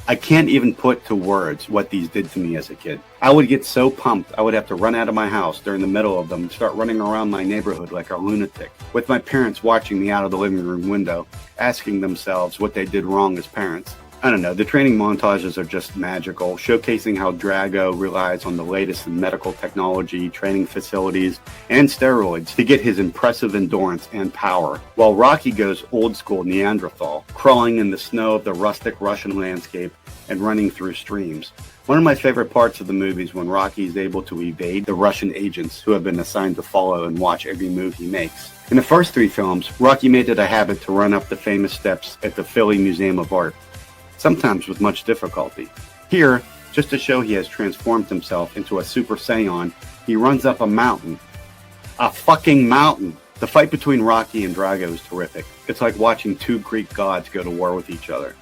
I can't even put to words what these did to me as a kid. I would get so pumped, I would have to run out of my house during the middle of them and start running around my neighborhood like a lunatic, with my parents watching me out of the living room window, asking themselves what they did wrong as parents. I don't know, the training montages are just magical, showcasing how Drago relies on the latest in medical technology, training facilities, and steroids to get his impressive endurance and power, while Rocky goes old school Neanderthal, crawling in the snow of the rustic Russian landscape and running through streams. One of my favorite parts of the movie is when Rocky is able to evade the Russian agents who have been assigned to follow and watch every move he makes. In the first 3 films, Rocky made it a habit to run up the famous steps at the Philly Museum of Art, sometimes with much difficulty. Here, just to show he has transformed himself into a Super Saiyan, he runs up a mountain. A fucking mountain! The fight between Rocky and Drago is terrific. It's like watching 2 Greek gods go to war with each other.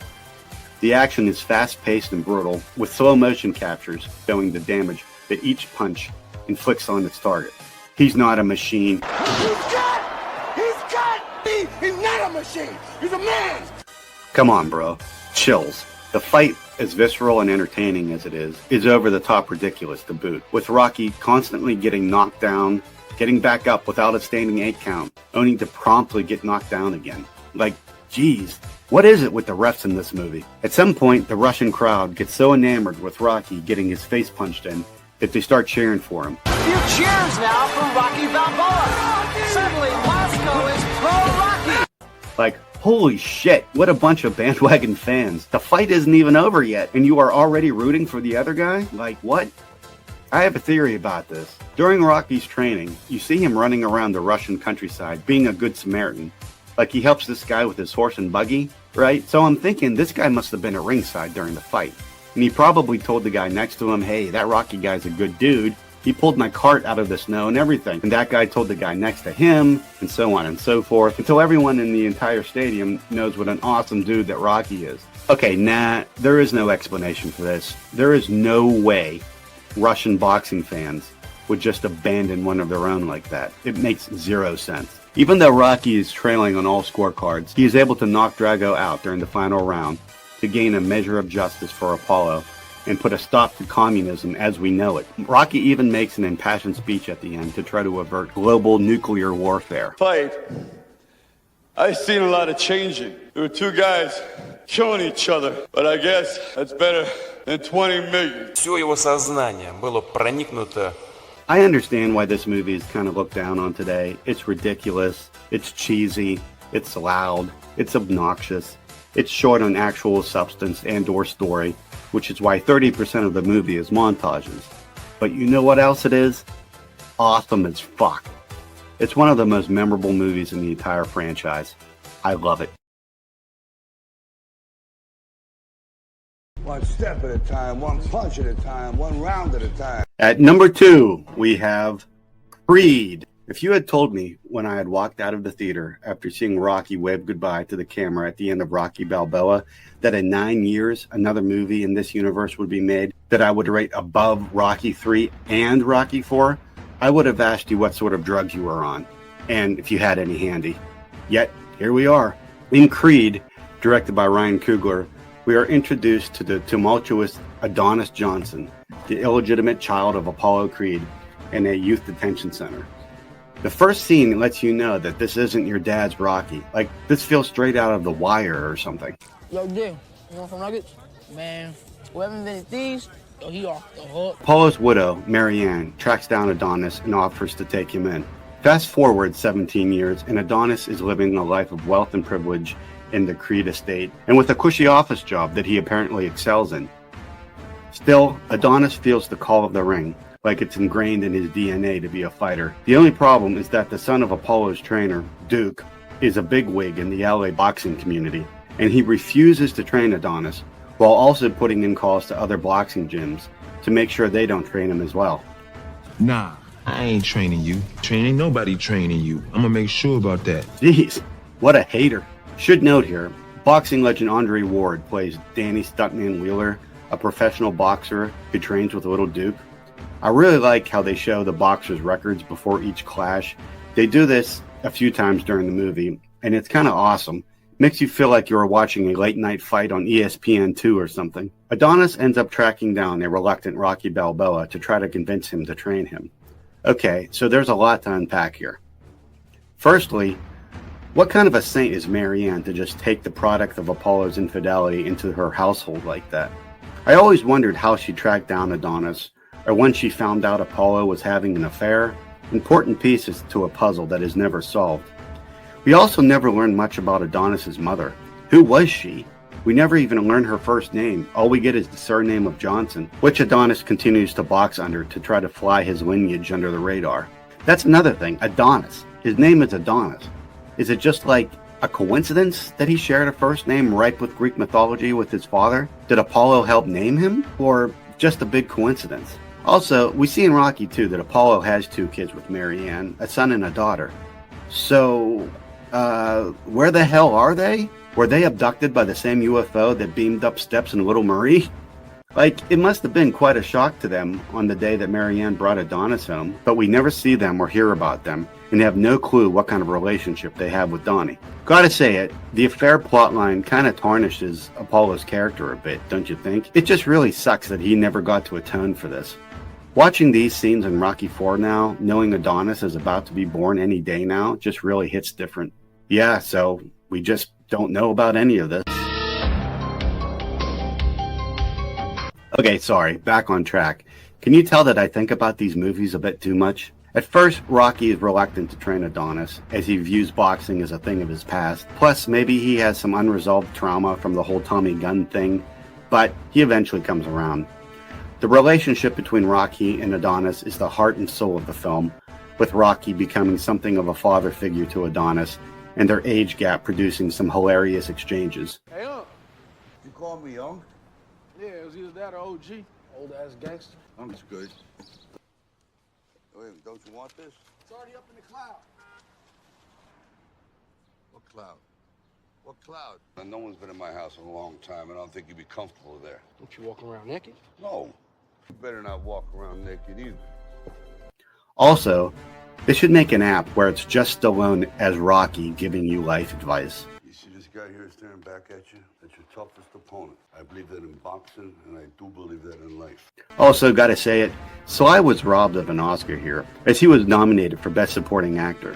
The action is fast-paced and brutal, with slow motion captures showing the damage that each punch inflicts on its target. He's not a machine. He's got me! He's not a machine! He's a man! Come on, bro. Chills. The fight, as visceral and entertaining as it is over the top ridiculous to boot, with Rocky constantly getting knocked down, getting back up without a standing 8 count, only to promptly get knocked down again. Geez, what is it with the refs in this movie? At some point, the Russian crowd gets so enamored with Rocky getting his face punched in that they start cheering for him. A few cheers now for Rocky Balboa. Suddenly, Moscow is pro-Rocky. Holy shit, what a bunch of bandwagon fans. The fight isn't even over yet, and you are already rooting for the other guy? What? I have a theory about this. During Rocky's training, you see him running around the Russian countryside, being a good Samaritan. He helps this guy with his horse and buggy, right? So I'm thinking this guy must have been at ringside during the fight. And he probably told the guy next to him, hey, that Rocky guy's a good dude. He pulled my cart out of the snow and everything. And that guy told the guy next to him, and so on and so forth, until everyone in the entire stadium knows what an awesome dude that Rocky is. Okay, nah, there is no explanation for this. There is no way Russian boxing fans would just abandon one of their own like that. It makes 0 sense. Even though Rocky is trailing on all scorecards, he is able to knock Drago out during the final round to gain a measure of justice for Apollo and put a stop to communism as we know it. Rocky even makes an impassioned speech at the end to try to avert global nuclear warfare. Fight. I've seen a lot of changing. There were 2 guys killing each other, but I guess that's better than 20 million. Все его сознание было проникнуто. I understand why this movie is kind of looked down on today. It's ridiculous, it's cheesy, it's loud, it's obnoxious, it's short on actual substance and or story, which is why 30% of the movie is montages. But you know what else it is? Awesome as fuck. It's one of the most memorable movies in the entire franchise. I love it. One step at a time, one punch at a time, one round at a time. At number 2, we have Creed. If you had told me when I had walked out of the theater after seeing Rocky wave goodbye to the camera at the end of Rocky Balboa, that in 9 years another movie in this universe would be made that I would rate above Rocky 3 and Rocky 4, I would have asked you what sort of drugs you were on, and if you had any handy. Yet, here we are. In Creed, directed by Ryan Coogler, we are introduced to the tumultuous Adonis Johnson, the illegitimate child of Apollo Creed, in a youth detention center. The first scene lets you know that this isn't your dad's Rocky. This feels straight out of The Wire or something. Yo, D, you want some nuggets? Man, whoever invented these, yo, he off the hook. Apollo's widow, Marianne, tracks down Adonis and offers to take him in. Fast forward 17 years, and Adonis is living a life of wealth and privilege in the Creed estate, and with a cushy office job that he apparently excels in. Still, Adonis feels the call of the ring, like it's ingrained in his DNA to be a fighter. The only problem is that the son of Apollo's trainer, Duke, is a bigwig in the LA boxing community, and he refuses to train Adonis, while also putting in calls to other boxing gyms to make sure they don't train him as well. Nah, I ain't training you. Ain't nobody training you. I'm gonna make sure about that. Jeez, what a hater. Should note here, boxing legend Andre Ward plays Danny Stuntman Wheeler, a professional boxer who trains with Little Duke. I really like how they show the boxers' records before each clash. They do this a few times during the movie, and it's kind of awesome. Makes you feel like you were watching a late night fight on ESPN2 or something. Adonis ends up tracking down a reluctant Rocky Balboa to try to convince him to train him. Okay, so there's a lot to unpack here. Firstly, what kind of a saint is Marianne to just take the product of Apollo's infidelity into her household like that? I always wondered how she tracked down Adonis, or when she found out Apollo was having an affair. Important pieces to a puzzle that is never solved. We also never learn much about Adonis's mother. Who was she? We never even learn her first name. All we get is the surname of Johnson, which Adonis continues to box under to try to fly his lineage under the radar. That's another thing, Adonis. His name is Adonis. Is it just like a coincidence that he shared a first name ripe with Greek mythology with his father? Did Apollo help name him? Or just a big coincidence? Also, we see in Rocky 2 that Apollo has 2 kids with Marianne, a son and a daughter. So, where the hell are they? Were they abducted by the same UFO that beamed up steps in Little Marie? Like, it must have been quite a shock to them on the day that Marianne brought Adonis home, but we never see them or hear about them, and have no clue what kind of relationship they have with Donnie. Gotta say it, the affair plotline kind of tarnishes Apollo's character a bit, don't you think? It just really sucks that he never got to atone for this. Watching these scenes in Rocky IV now, knowing Adonis is about to be born any day now, just really hits different. Yeah, so we just don't know about any of this. Okay, sorry, back on track. Can you tell that I think about these movies a bit too much? At first, Rocky is reluctant to train Adonis, as he views boxing as a thing of his past. Plus, maybe he has some unresolved trauma from the whole Tommy Gunn thing, but he eventually comes around. The relationship between Rocky and Adonis is the heart and soul of the film, with Rocky becoming something of a father figure to Adonis, and their age gap producing some hilarious exchanges. Hey, Unc. You call me young? Yeah, it was either that or OG. Old ass gangster. That's good. Wait, don't you want this? It's already up in the cloud. What cloud? What cloud? No one's been in my house in a long time, and I don't think you'd be comfortable there. Don't you walk around naked? No. You better not walk around naked either. Also, they should make an app where it's just Stallone as Rocky giving you life advice. You see this guy here staring back at you? That's your toughest opponent. I believe that in boxing, and I do believe that in life. Also, gotta say it, Sly was robbed of an Oscar here, as he was nominated for Best Supporting Actor.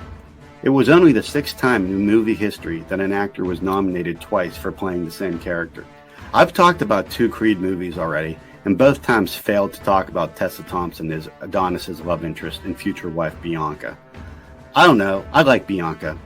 It was only the 6th time in movie history that an actor was nominated twice for playing the same character. I've talked about 2 Creed movies already, and both times failed to talk about Tessa Thompson as Adonis's love interest and future wife Bianca. I don't know, I like Bianca.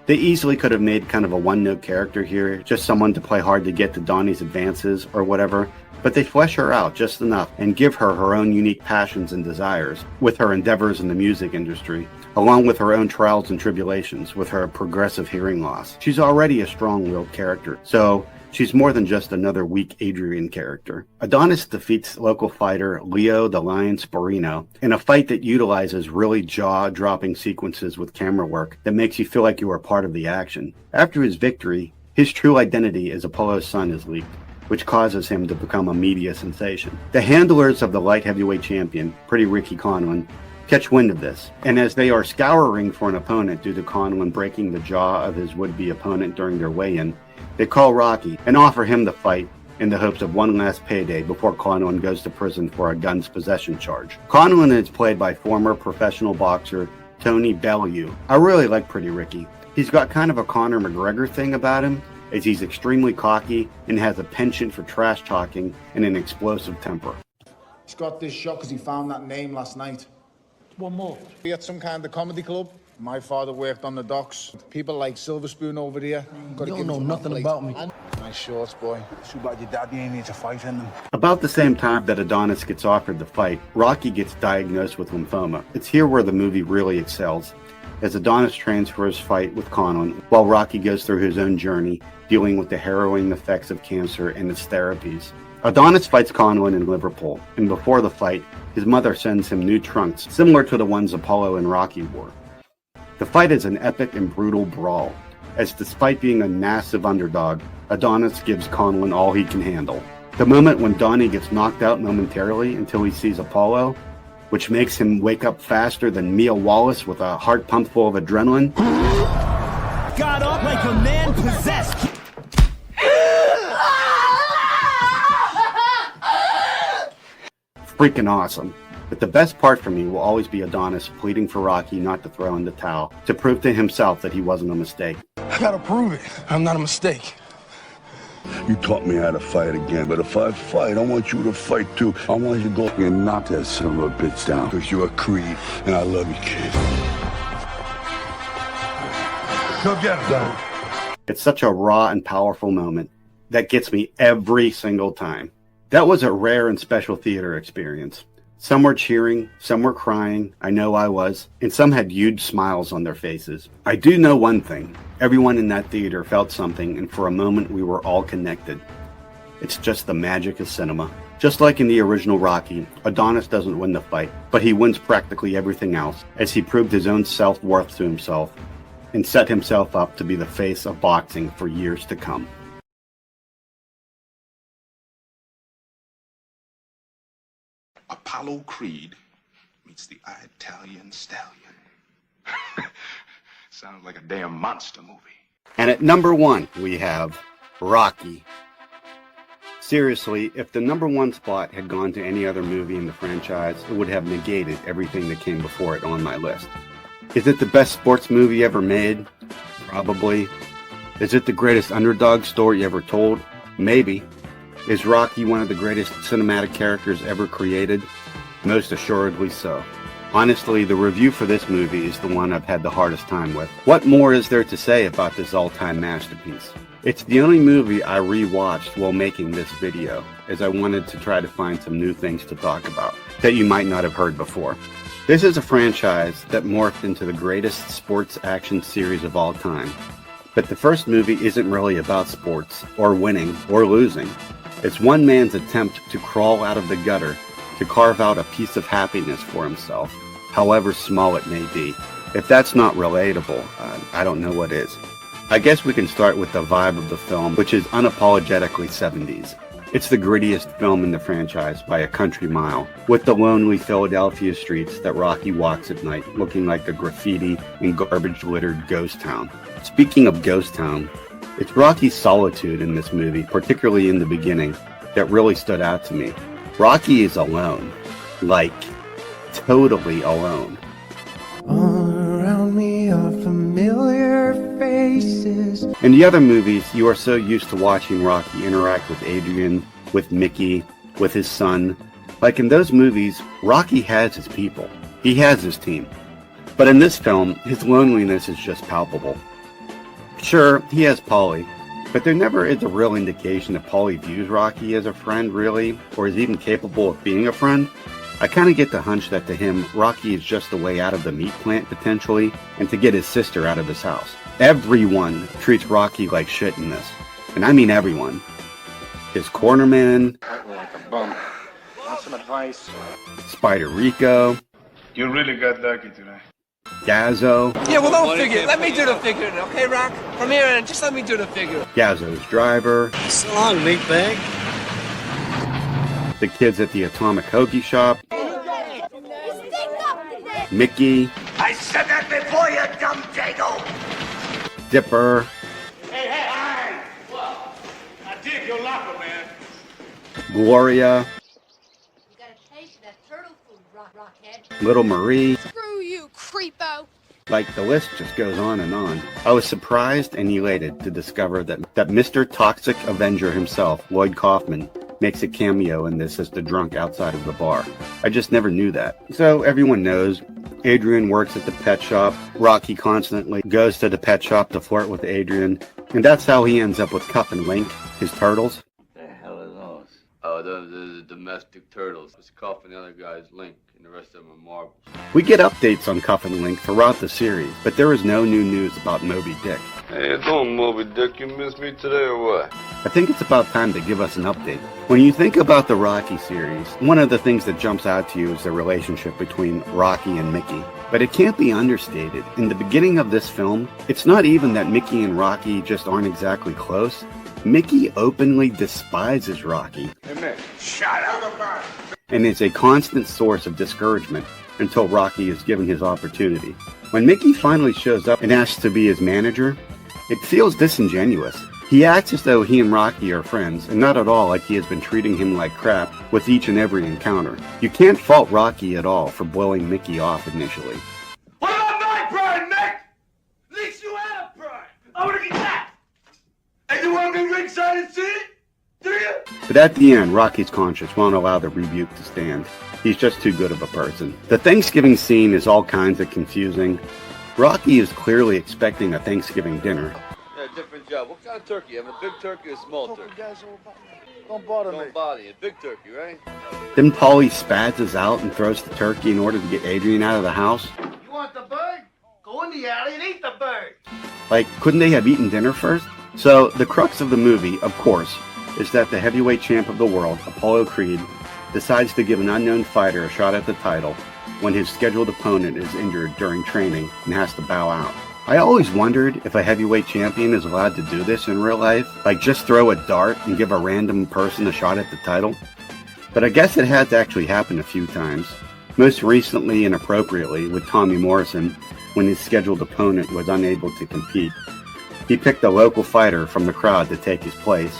They easily could have made kind of a one-note character here, just someone to play hard to get to Donnie's advances or whatever, but they flesh her out just enough and give her her own unique passions and desires, with her endeavors in the music industry, along with her own trials and tribulations with her progressive hearing loss. She's already a strong-willed character, so she's more than just another weak Adrian character. Adonis defeats local fighter Leo the Lion Sporino in a fight that utilizes really jaw-dropping sequences with camera work that makes you feel like you are part of the action. After his victory, his true identity as Apollo's son is leaked, which causes him to become a media sensation. The handlers of the light heavyweight champion, Pretty Ricky Conlon, catch wind of this, and as they are scouring for an opponent due to Conlon breaking the jaw of his would-be opponent during their weigh-in, they call Rocky and offer him the fight in the hopes of one last payday before Conlon goes to prison for a guns possession charge. Conlon is played by former professional boxer Tony Bellew. I really like Pretty Ricky. He's got kind of a Conor McGregor thing about him, as he's extremely cocky and has a penchant for trash talking and an explosive temper. He's got this shot because he found that name last night. One more. We at some kind of comedy club. My father worked on the docks. People like Silver Spoon over here. You don't know nothing about me. Nice shorts, boy. Too bad your daddy ain't need to fight in them. About the same time that Adonis gets offered the fight, Rocky gets diagnosed with lymphoma. It's here where the movie really excels, as Adonis trains for his fight with Conlon, while Rocky goes through his own journey, dealing with the harrowing effects of cancer and its therapies. Adonis fights Conlon in Liverpool, and before the fight, his mother sends him new trunks, similar to the ones Apollo and Rocky wore. The fight is an epic and brutal brawl, as despite being a massive underdog, Adonis gives Conlon all he can handle. The moment when Donnie gets knocked out momentarily until he sees Apollo, which makes him wake up faster than Mia Wallace with a heart pump full of adrenaline. Got up like a man possessed. Freaking awesome. But the best part for me will always be Adonis pleading for Rocky not to throw in the towel, to prove to himself that he wasn't a mistake. I gotta prove it. I'm not a mistake. You taught me how to fight again, but if I fight, I want you to fight too. I want you to go and knock that son of a bitch down, because you're a Creed, and I love you, kid. Go get him, Don. It's such a raw and powerful moment that gets me every single time. That was a rare and special theater experience. Some were cheering, some were crying, I know I was, and some had huge smiles on their faces. I do know one thing, everyone in that theater felt something, and for a moment we were all connected. It's just the magic of cinema. Just like in the original Rocky, Adonis doesn't win the fight, but he wins practically everything else, as he proved his own self-worth to himself, and set himself up to be the face of boxing for years to come. Apollo Creed meets the Italian Stallion. Sounds like a damn monster movie. And at number 1, we have Rocky. Seriously, if the number 1 spot had gone to any other movie in the franchise, it would have negated everything that came before it on my list. Is it the best sports movie ever made? Probably. Is it the greatest underdog story ever told? Maybe. Is Rocky one of the greatest cinematic characters ever created? Most assuredly so. Honestly, the review for this movie is the one I've had the hardest time with. What more is there to say about this all-time masterpiece? It's the only movie I re-watched while making this video, as I wanted to try to find some new things to talk about that you might not have heard before. This is a franchise that morphed into the greatest sports action series of all time. But the first movie isn't really about sports, or winning, or losing. It's one man's attempt to crawl out of the gutter, to carve out a piece of happiness for himself, however small it may be. If that's not relatable, I don't know what is. I guess we can start with the vibe of the film, which is unapologetically 70s. It's the grittiest film in the franchise by a country mile, with the lonely Philadelphia streets that Rocky walks at night, looking like a graffiti and garbage-littered ghost town. Speaking of ghost town, it's Rocky's solitude in this movie, particularly in the beginning, that really stood out to me. Rocky is alone. Like, totally alone. All around me are familiar faces. In the other movies, you are so used to watching Rocky interact with Adrian, with Mickey, with his son. Like in those movies, Rocky has his people. He has his team. But in this film, his loneliness is just palpable. Sure, he has Paulie, but there never is a real indication that Paulie views Rocky as a friend, really, or is even capable of being a friend. I kind of get the hunch that to him, Rocky is just a way out of the meat plant, potentially, and to get his sister out of his house. Everyone treats Rocky like shit in this, and I mean everyone. His cornerman, Like a bum. Want some advice? Spider Rico, You really got lucky today. Gazzo, Yeah, well, don't figure. Let me do the figuring, okay, Rock? From here on, just let me do the figure. Gazzo's driver, So long, meat bag. the kids at the Atomic Hoagie Shop, Mickey, I said that before, you dumb dago! Dipper, Hey! What? I dig your locker, man. Gloria, Little Marie. Screw you, creepo! Like, the list just goes on and on. I was surprised and elated to discover that Mr. Toxic Avenger himself, Lloyd Kaufman, makes a cameo in this as the drunk outside of the bar. I just never knew that. So everyone knows, Adrian works at the pet shop. Rocky constantly goes to the pet shop to flirt with Adrian, and that's how he ends up with Cuff and Link, his turtles. The hell are those? Oh, those are the domestic turtles. It's Cuff and the other guy's Link, and the rest of them are marbles. We get updates on Cuff and Link throughout the series, but there is no new news about Moby Dick. Hey, you doing, Moby Dick? You miss me today or what? I think it's about time to give us an update. When you think about the Rocky series, one of the things that jumps out to you is the relationship between Rocky and Mickey. But it can't be understated. In the beginning of this film, it's not even that Mickey and Rocky just aren't exactly close. Mickey openly despises Rocky. Hey, man, shut up! And is a constant source of discouragement until Rocky is given his opportunity. When Mickey finally shows up and asks to be his manager, it feels disingenuous. He acts as though he and Rocky are friends, and not at all like he has been treating him like crap with each and every encounter. You can't fault Rocky at all for blowing Mickey off initially. What about my pride, Mick? At least you had a pride. I wanna get that. And you want me ringside and see it? Do you? But at the end, Rocky's conscience won't allow the rebuke to stand. He's just too good of a person. The Thanksgiving scene is all kinds of confusing. Rocky is clearly expecting a Thanksgiving dinner. Yeah, different job. What kind of turkey? You have a big turkey or a small turkey? Don't bother me. Don't bother you. Big turkey, right? Then Paulie spazzes out and throws the turkey in order to get Adrian out of the house. You want the bird? Go in the alley and eat the bird. Like, couldn't they have eaten dinner first? So, the crux of the movie, of course, is that the heavyweight champ of the world, Apollo Creed, decides to give an unknown fighter a shot at the title when his scheduled opponent is injured during training and has to bow out. I always wondered if a heavyweight champion is allowed to do this in real life, like just throw a dart and give a random person a shot at the title. But I guess it has actually happened a few times, most recently and appropriately with Tommy Morrison when his scheduled opponent was unable to compete. He picked a local fighter from the crowd to take his place.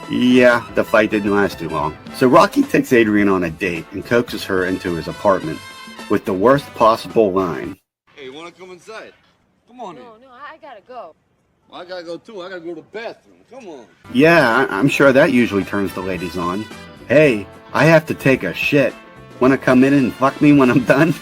Yeah, the fight didn't last too long. So Rocky takes Adrian on a date and coaxes her into his apartment with the worst possible line. Hey, you want to come inside? Come on in. No, I gotta go. Well, I gotta go too. I gotta go to the bathroom. Come on. Yeah, I'm sure that usually turns the ladies on. Hey, I have to take a shit. Wanna come in and fuck me when I'm done?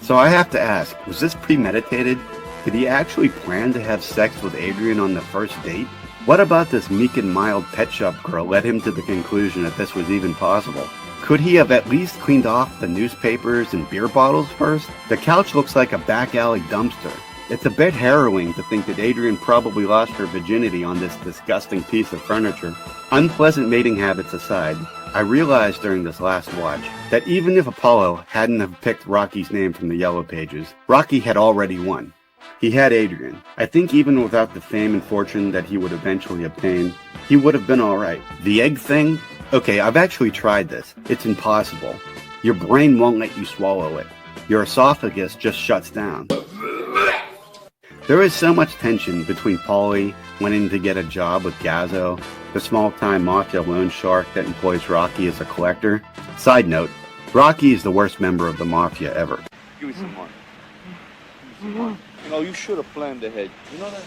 So I have to ask, was this premeditated? Did he actually plan to have sex with Adrian on the first date? What about this meek and mild pet shop girl led him to the conclusion that this was even possible? Could he have at least cleaned off the newspapers and beer bottles first? The couch looks like a back alley dumpster. It's a bit harrowing to think that Adrian probably lost her virginity on this disgusting piece of furniture. Unpleasant mating habits aside, I realized during this last watch that even if Apollo hadn't have picked Rocky's name from the Yellow Pages, Rocky had already won. He had Adrian. I think even without the fame and fortune that he would eventually obtain, he would have been alright. The egg thing? Okay, I've actually tried this. It's impossible. Your brain won't let you swallow it. Your esophagus just shuts down. There is so much tension between Paulie wanting to get a job with Gazzo, the small-time mafia loan shark that employs Rocky as a collector. Side note, Rocky is the worst member of the mafia ever. Give me some money. You know, you should have planned ahead. You know that?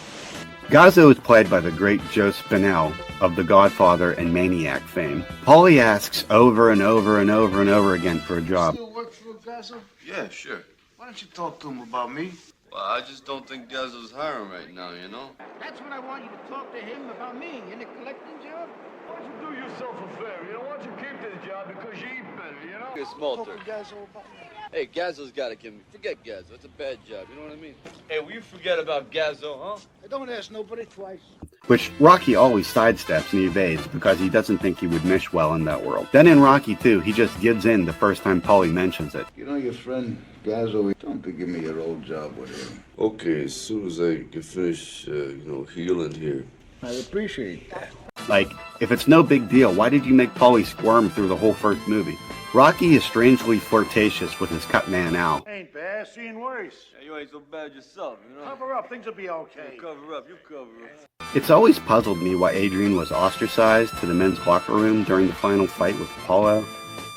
Gazzo is played by the great Joe Spinell of The Godfather and Maniac fame. Paulie asks over and over and over and over again for a job. Still work for Gazzo? Yeah, sure. Why don't you talk to him about me? Well, I just don't think Gazzo's hiring right now, you know? That's what I want you to talk to him about me in the collecting job. Why don't you do yourself a favor? You know, why don't you keep this job because you eat better, you know? Get small Talk turkey. to Gazzo about me. Hey, Gazzo's got to give me. Forget Gazzo. It's a bad job. You know what I mean? Hey, will you forget about Gazzo, huh? I don't ask nobody twice. Which Rocky always sidesteps and evades because he doesn't think he would mesh well in that world. Then in Rocky 2, he just gives in the first time Paulie mentions it. You know your friend Gazzo, don't be giving me your old job with him. Okay, as soon as I can finish, healing here. I appreciate that. Like, if it's no big deal, why did you make Paulie squirm through the whole first movie? Rocky is strangely flirtatious with his cut man Al. Ain't bad, seen worse. Yeah, you ain't so bad yourself, you know? Cover up, things will be okay. You cover up. It's always puzzled me why Adrian was ostracized to the men's locker room during the final fight with Apollo.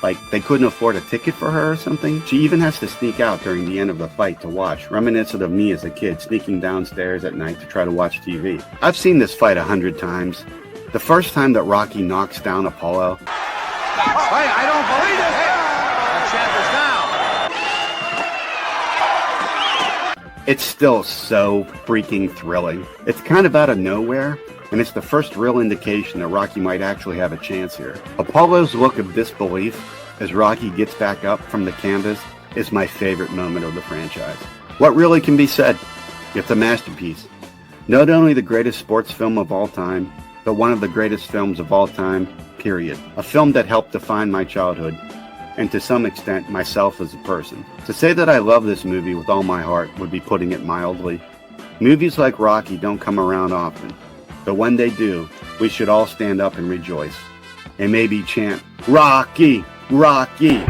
Like, they couldn't afford a ticket for her or something? She even has to sneak out during the end of the fight to watch, reminiscent of me as a kid sneaking downstairs at night to try to watch TV. I've seen this fight 100 times. The first time that Rocky knocks down Apollo, Hey, I don't believe it. Hey, that champ is down. it's still so freaking thrilling. It's kind of out of nowhere, and it's the first real indication that Rocky might actually have a chance here. Apollo's look of disbelief as Rocky gets back up from the canvas is my favorite moment of the franchise. What really can be said? It's a masterpiece. Not only the greatest sports film of all time, but one of the greatest films of all time, period. A film that helped define my childhood, and to some extent, myself as a person. To say that I love this movie with all my heart would be putting it mildly. Movies like Rocky don't come around often, but when they do, we should all stand up and rejoice. And maybe chant, Rocky! Rocky!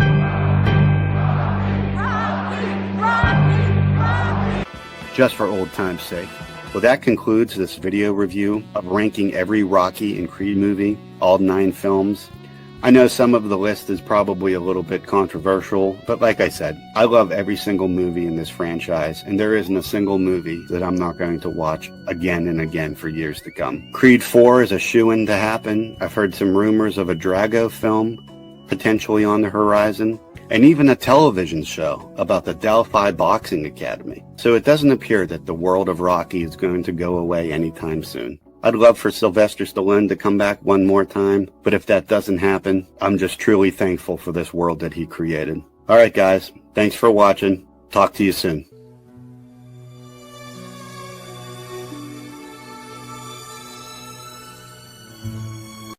Just for old time's sake. Well, that concludes this video review of ranking every Rocky and Creed movie, all 9 films. I know some of the list is probably a little bit controversial, but like I said, I love every single movie in this franchise, and there isn't a single movie that I'm not going to watch again and again for years to come. Creed 4 is a shoo-in to happen. I've heard some rumors of a Drago film potentially on the horizon, and even a television show about the Delphi Boxing Academy. So it doesn't appear that the world of Rocky is going to go away anytime soon. I'd love for Sylvester Stallone to come back one more time, but if that doesn't happen, I'm just truly thankful for this world that he created. Alright guys, thanks for watching. Talk to you soon.